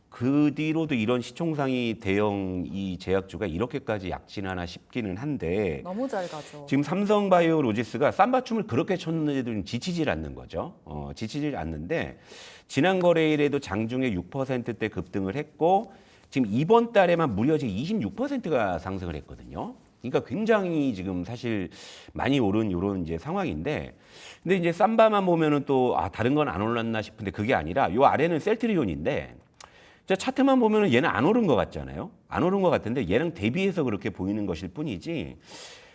그 뒤로도 이런 시총상위 대형 이 제약주가 이렇게까지 약진하나 싶기는 한데 너무 잘 가죠. 지금 삼성바이오로직스가 쌈바춤을 그렇게 쳤는데도 좀 지치질 않는 거죠. 지치질 않는데 지난 거래일에도 장중에 6%대 급등을 했고 지금 이번 달에만 무려 지금 26%가 상승을 했거든요. 그러니까 굉장히 지금 사실 많이 오른 이런 이제 상황인데, 근데 이제 쌈바만 보면은 또 다른 건 안 올랐나 싶은데 그게 아니라 요 아래는 셀트리온인데, 자 차트만 보면은 얘는 안 오른 것 같잖아요. 안 오른 것 같은데 얘랑 대비해서 그렇게 보이는 것일 뿐이지.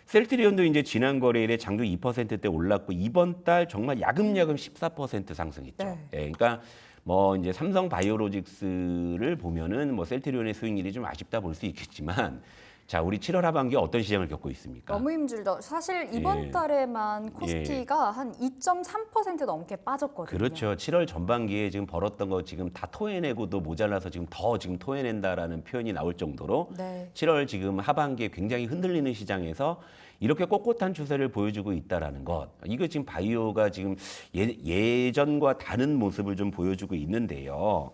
셀트리온도 이제 지난 거래일에 장중 2%대 올랐고 이번 달 정말 야금야금 14% 상승했죠. 네. 예, 그러니까. 뭐 이제 삼성 바이오로직스를 보면은 뭐 셀트리온의 수익률이 좀 아쉽다 볼 수 있겠지만 자 우리 7월 하반기에 어떤 시장을 겪고 있습니까? 너무 힘들죠. 사실 이번 예. 달에만 코스피가 한 2.3% 넘게 빠졌거든요. 그렇죠. 7월 전반기에 지금 벌었던 거 지금 다 토해내고도 모자라서 지금 더 지금 토해낸다라는 표현이 나올 정도로 네. 7월 지금 하반기에 굉장히 흔들리는 시장에서 이렇게 꼿꼿한 추세를 보여주고 있다라는 것. 이거 지금 바이오가 지금 예전과 다른 모습을 좀 보여주고 있는데요.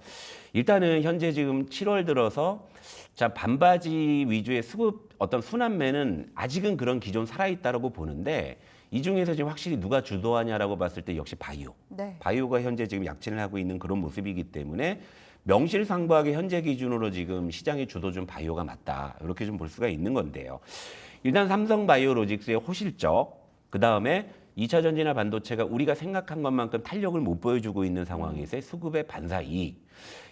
일단은 현재 지금 7월 들어서 자 반바지 위주의 수급 어떤 순환매는 아직은 그런 기존 살아있다라고 보는데 이 중에서 지금 확실히 누가 주도하냐라고 봤을 때 역시 바이오. 네. 바이오가 현재 지금 약진을 하고 있는 그런 모습이기 때문에 명실상부하게 현재 기준으로 지금 시장의 주도준 바이오가 맞다. 이렇게 좀 볼 수가 있는 건데요. 일단 삼성바이오로직스의 호실적, 그다음에 2차 전지나 반도체가 우리가 생각한 것만큼 탄력을 못 보여주고 있는 상황에서의 수급의 반사 이익.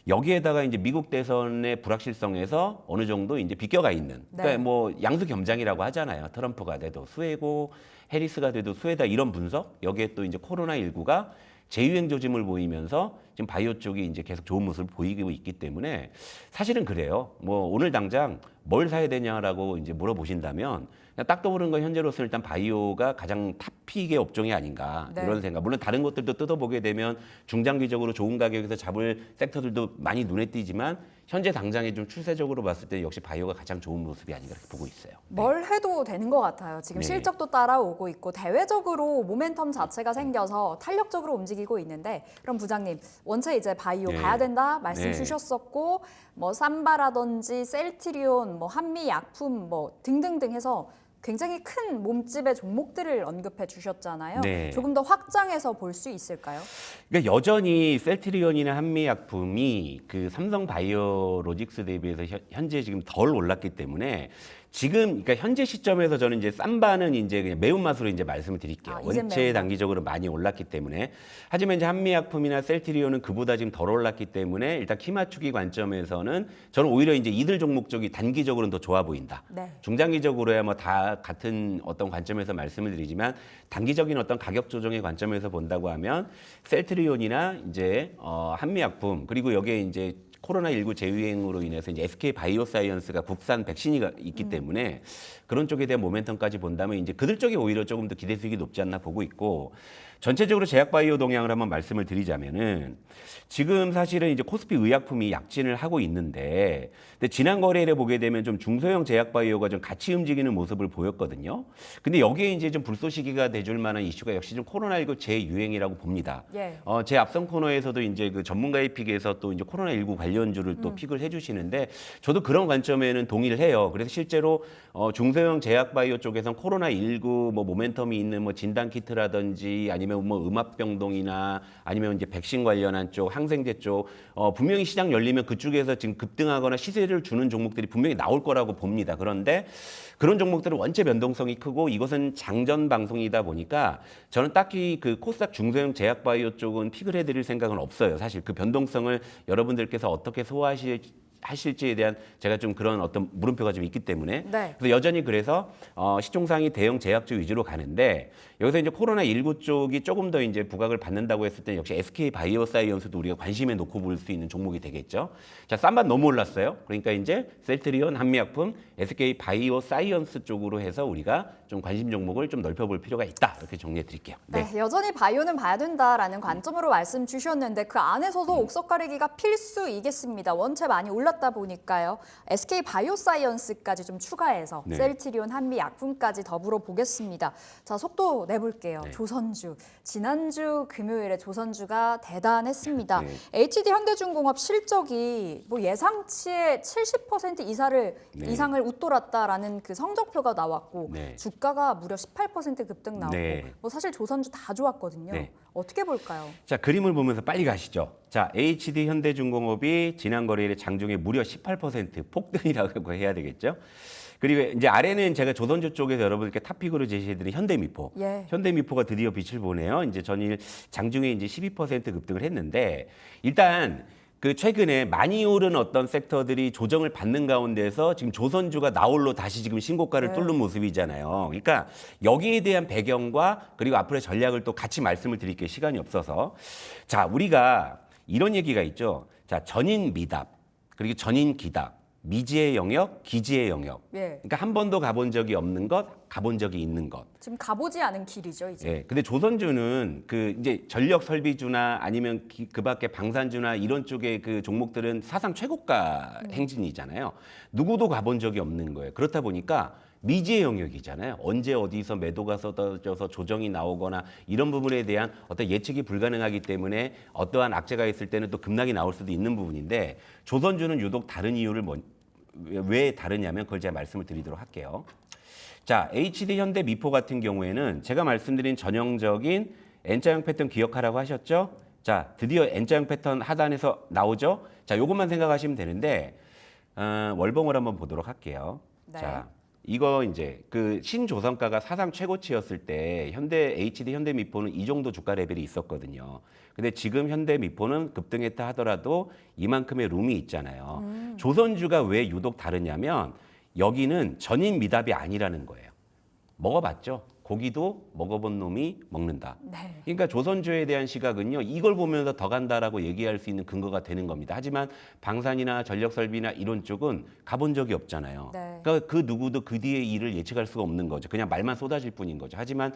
여기에다가 이제 미국 대선의 불확실성에서 어느 정도 이제 비껴가 있는. 그러니까 네. 뭐 양수 겸장이라고 하잖아요. 트럼프가 돼도 수혜고 해리스가 돼도 수혜다 이런 분석. 여기에 또 이제 코로나19가 재유행 조짐을 보이면서 지금 바이오 쪽이 이제 계속 좋은 모습을 보이고 있기 때문에 사실은 그래요. 뭐 오늘 당장 뭘 사야 되냐라고 이제 물어보신다면 그냥 딱 떠오르는 건 현재로서 일단 바이오가 가장 탑픽의 업종이 아닌가 네. 이런 생각. 물론 다른 것들도 뜯어보게 되면 중장기적으로 좋은 가격에서 잡을 섹터들도 많이 눈에 띄지만 현재 당장에 좀 추세적으로 봤을 때 역시 바이오가 가장 좋은 모습이 아닌가 이렇게 보고 있어요. 뭘 해도 되는 것 같아요. 지금 네. 실적도 따라오고 있고 대외적으로 모멘텀 자체가 생겨서 탄력적으로 움직이고 있는데 그럼 부장님 원체 이제 바이오 네. 가야 된다 말씀 네. 주셨었고 뭐 삼바라든지 셀트리온, 뭐 한미약품 뭐 등등등 해서 굉장히 큰 몸집의 종목들을 언급해 주셨잖아요. 네. 조금 더 확장해서 볼 수 있을까요? 그러니까 여전히 셀트리온이나 한미약품이 그 삼성바이오로직스 대비해서 현재 지금 덜 올랐기 때문에 지금 그러니까 현재 시점에서 저는 이제 쌈바는 이제 그냥 매운맛으로 이제 말씀을 드릴게요. 아, 이젠 원체 매운맛. 단기적으로 많이 올랐기 때문에 하지만 이제 한미약품이나 셀트리온은 그보다 지금 덜 올랐기 때문에 일단 키 맞추기 관점에서는 저는 오히려 이제 이들 종목 쪽이 단기적으로는 더 좋아 보인다. 네. 중장기적으로야 뭐 다 같은 어떤 관점에서 말씀을 드리지만 단기적인 어떤 가격 조정의 관점에서 본다고 하면 셀트리온이나 이제 한미약품 그리고 여기에 이제 코로나19 재유행으로 인해서 이제 SK 바이오사이언스가 국산 백신이 있기 때문에 그런 쪽에 대한 모멘텀까지 본다면 이제 그들 쪽이 오히려 조금 더 기대 수익이 높지 않나 보고 있고 전체적으로 제약바이오 동향을 한번 말씀을 드리자면은 지금 사실은 이제 코스피 의약품이 약진을 하고 있는데 근데 지난 거래일에 보게 되면 좀 중소형 제약바이오가 좀 같이 움직이는 모습을 보였거든요. 근데 여기에 이제 좀 불쏘시개가 돼줄 만한 이슈가 역시 좀 코로나19 재유행이라고 봅니다. 예. 제 앞선 코너에서도 이제 그 전문가의 픽에서 또 이제 코로나19 관련주를 또 픽을 해주시는데 저도 그런 관점에는 동의를 해요. 그래서 실제로 중소형 제약바이오 쪽에선 코로나19 뭐 모멘텀이 있는 뭐 진단키트라든지 아니면 뭐 음압병동이나 아니면 이제 백신 관련한 쪽, 항생제 쪽 분명히 시장 열리면 그쪽에서 지금 급등하거나 시세를 주는 종목들이 분명히 나올 거라고 봅니다. 그런데 그런 종목들은 원체 변동성이 크고 이것은 장전 방송이다 보니까 저는 딱히 그 코스닥 중소형 제약바이오 쪽은 픽을 해드릴 생각은 없어요. 사실 그 변동성을 여러분들께서 어떻게 하실지에 대한 제가 좀 그런 어떤 물음표가 좀 있기 때문에 네. 그래서 여전히 그래서 시총상이 대형 제약주 위주로 가는데 여기서 이제 코로나19 쪽이 조금 더 이제 부각을 받는다고 했을 때 역시 SK 바이오사이언스도 우리가 관심에 놓고 볼 수 있는 종목이 되겠죠. 자, 쌈반 너무 올랐어요. 그러니까 이제 셀트리온, 한미약품, SK 바이오사이언스 쪽으로 해서 우리가 좀 관심 종목을 좀 넓혀볼 필요가 있다. 이렇게 정리해 드릴게요. 네, 여전히 바이오는 봐야 된다라는 관점으로 말씀 주셨는데 그 안에서도 옥석 가리기가 필수이겠습니다. 원체 많이 올랐다 보니까요. SK 바이오사이언스까지 좀 추가해서 네. 셀트리온, 한미약품까지 더불어 보겠습니다. 자, 속도 내볼게요. 네. 조선주. 지난주 금요일에 조선주가 대단했습니다. 네. HD 현대중공업 실적이 뭐 예상치의 70% 네. 이상을 웃돌았다라는 그 성적표가 나왔고 네. 주가가 무려 18% 급등 나오고 네. 뭐 사실 조선주 다 좋았거든요. 네. 어떻게 볼까요? 자, 그림을 보면서 빨리 가시죠. 자, HD 현대중공업이 지난 거래일에 장중에 무려 18% 폭등이라고 해야 되겠죠. 그리고 이제 아래는 제가 조선주 쪽에서 여러분께 탑픽으로 제시해드린 현대미포. 예. 현대미포가 드디어 빛을 보네요. 이제 전일 장중에 이제 12% 급등을 했는데 일단 그 최근에 많이 오른 어떤 섹터들이 조정을 받는 가운데서 지금 조선주가 나홀로 다시 지금 신고가를 네. 뚫는 모습이잖아요. 그러니까 여기에 대한 배경과 그리고 앞으로의 전략을 또 같이 말씀을 드릴게요. 시간이 없어서. 자, 우리가 이런 얘기가 있죠. 자, 전인 미답, 그리고 전인 기답, 미지의 영역, 기지의 영역. 예. 그러니까 한 번도 가본 적이 없는 것, 가본 적이 있는 것. 지금 가보지 않은 길이죠, 이제. 예. 근데 조선주는 그 이제 전력 설비주나 아니면 그 밖에 방산주나 이런 쪽의 그 종목들은 사상 최고가 행진이잖아요. 누구도 가본 적이 없는 거예요. 그렇다 보니까 미지의 영역이잖아요. 언제 어디서 매도가 쏟아져서 조정이 나오거나 이런 부분에 대한 어떤 예측이 불가능하기 때문에 어떠한 악재가 있을 때는 또 급락이 나올 수도 있는 부분인데 조선주는 유독 다른 이유를 왜 다르냐면 그걸 제가 말씀을 드리도록 할게요. 자, HD 현대 미포 같은 경우에는 제가 말씀드린 전형적인 N자형 패턴 기억하라고 하셨죠? 자, 드디어 N자형 패턴 하단에서 나오죠? 자, 요것만 생각하시면 되는데 월봉을 한번 보도록 할게요. 네. 자, 이거 이제 그 신조선가가 사상 최고치였을 때 HD 현대 미포는 이 정도 주가 레벨이 있었거든요. 근데 지금 현대 미포는 급등했다 하더라도 이만큼의 룸이 있잖아요. 조선주가 왜 유독 다르냐면 여기는 전인 미답이 아니라는 거예요. 먹어봤죠? 고기도 먹어본 놈이 먹는다. 네. 그러니까 조선주에 대한 시각은요. 이걸 보면서 더 간다라고 얘기할 수 있는 근거가 되는 겁니다. 하지만 방산이나 전력설비나 이런 쪽은 가본 적이 없잖아요. 네. 그러니까 그 누구도 그 뒤의 일을 예측할 수가 없는 거죠. 그냥 말만 쏟아질 뿐인 거죠. 하지만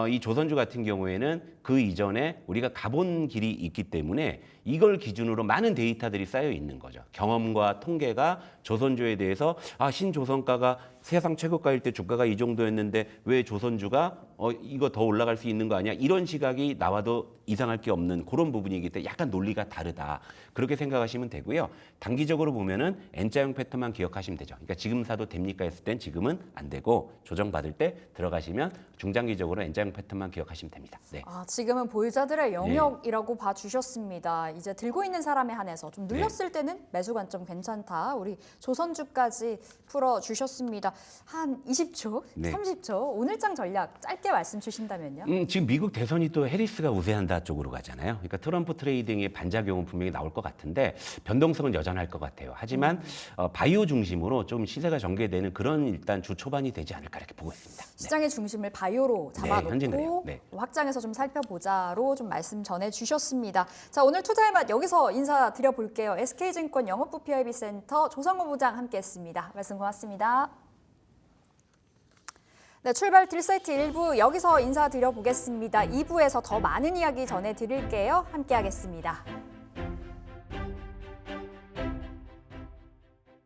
이 조선주 같은 경우에는 그 이전에 우리가 가본 길이 있기 때문에 이걸 기준으로 많은 데이터들이 쌓여 있는 거죠. 경험과 통계가 조선주에 대해서 신조선가가 세상 최고가일 때 주가가 이 정도였는데 왜 조선주가 이거 더 올라갈 수 있는 거 아니야? 이런 시각이 나와도 이상할 게 없는 그런 부분이기 때문에 약간 논리가 다르다. 그렇게 생각하시면 되고요. 단기적으로 보면은 N자형 패턴만 기억하시면 되죠. 그러니까 지금 사도 됩니까 했을 땐 지금은 안 되고 조정받을 때 들어가시면 중장기적으로 N자형 패턴만 기억하시면 됩니다. 네. 지금은 보유자들의 영역이라고 봐주셨습니다. 이제 들고 있는 사람에 한해서 좀 늘렸을 때는 매수 관점 괜찮다. 우리 조선주까지 풀어주셨습니다. 한 20초, 네. 30초 오늘장 전략 짧게 말씀 주신다면요. 지금 미국 대선이 또 해리스가 우세한다 쪽으로 가잖아요. 그러니까 트럼프 트레이딩의 반작용은 분명히 나올 것 같은데 변동성은 여전할 것 같아요. 하지만 바이오 중심으로 좀 시세가 전개되는 그런 일단 주 초반이 되지 않을까 이렇게 보고 있습니다. 네. 시장의 중심을 바이오로 현재는 그래요. 잡아놓고 네. 확장해서 좀 살펴보자로 좀 말씀 전해주셨습니다. 자, 오늘 투자의 맛 여기서 인사드려볼게요. SK증권 영업부 PIB센터 조성호 부장 함께했습니다. 말씀 고맙습니다. 네, 출발 딜사이트 1부 여기서 인사드려보겠습니다. 2부에서 더 많은 이야기 전해드릴게요. 함께하겠습니다.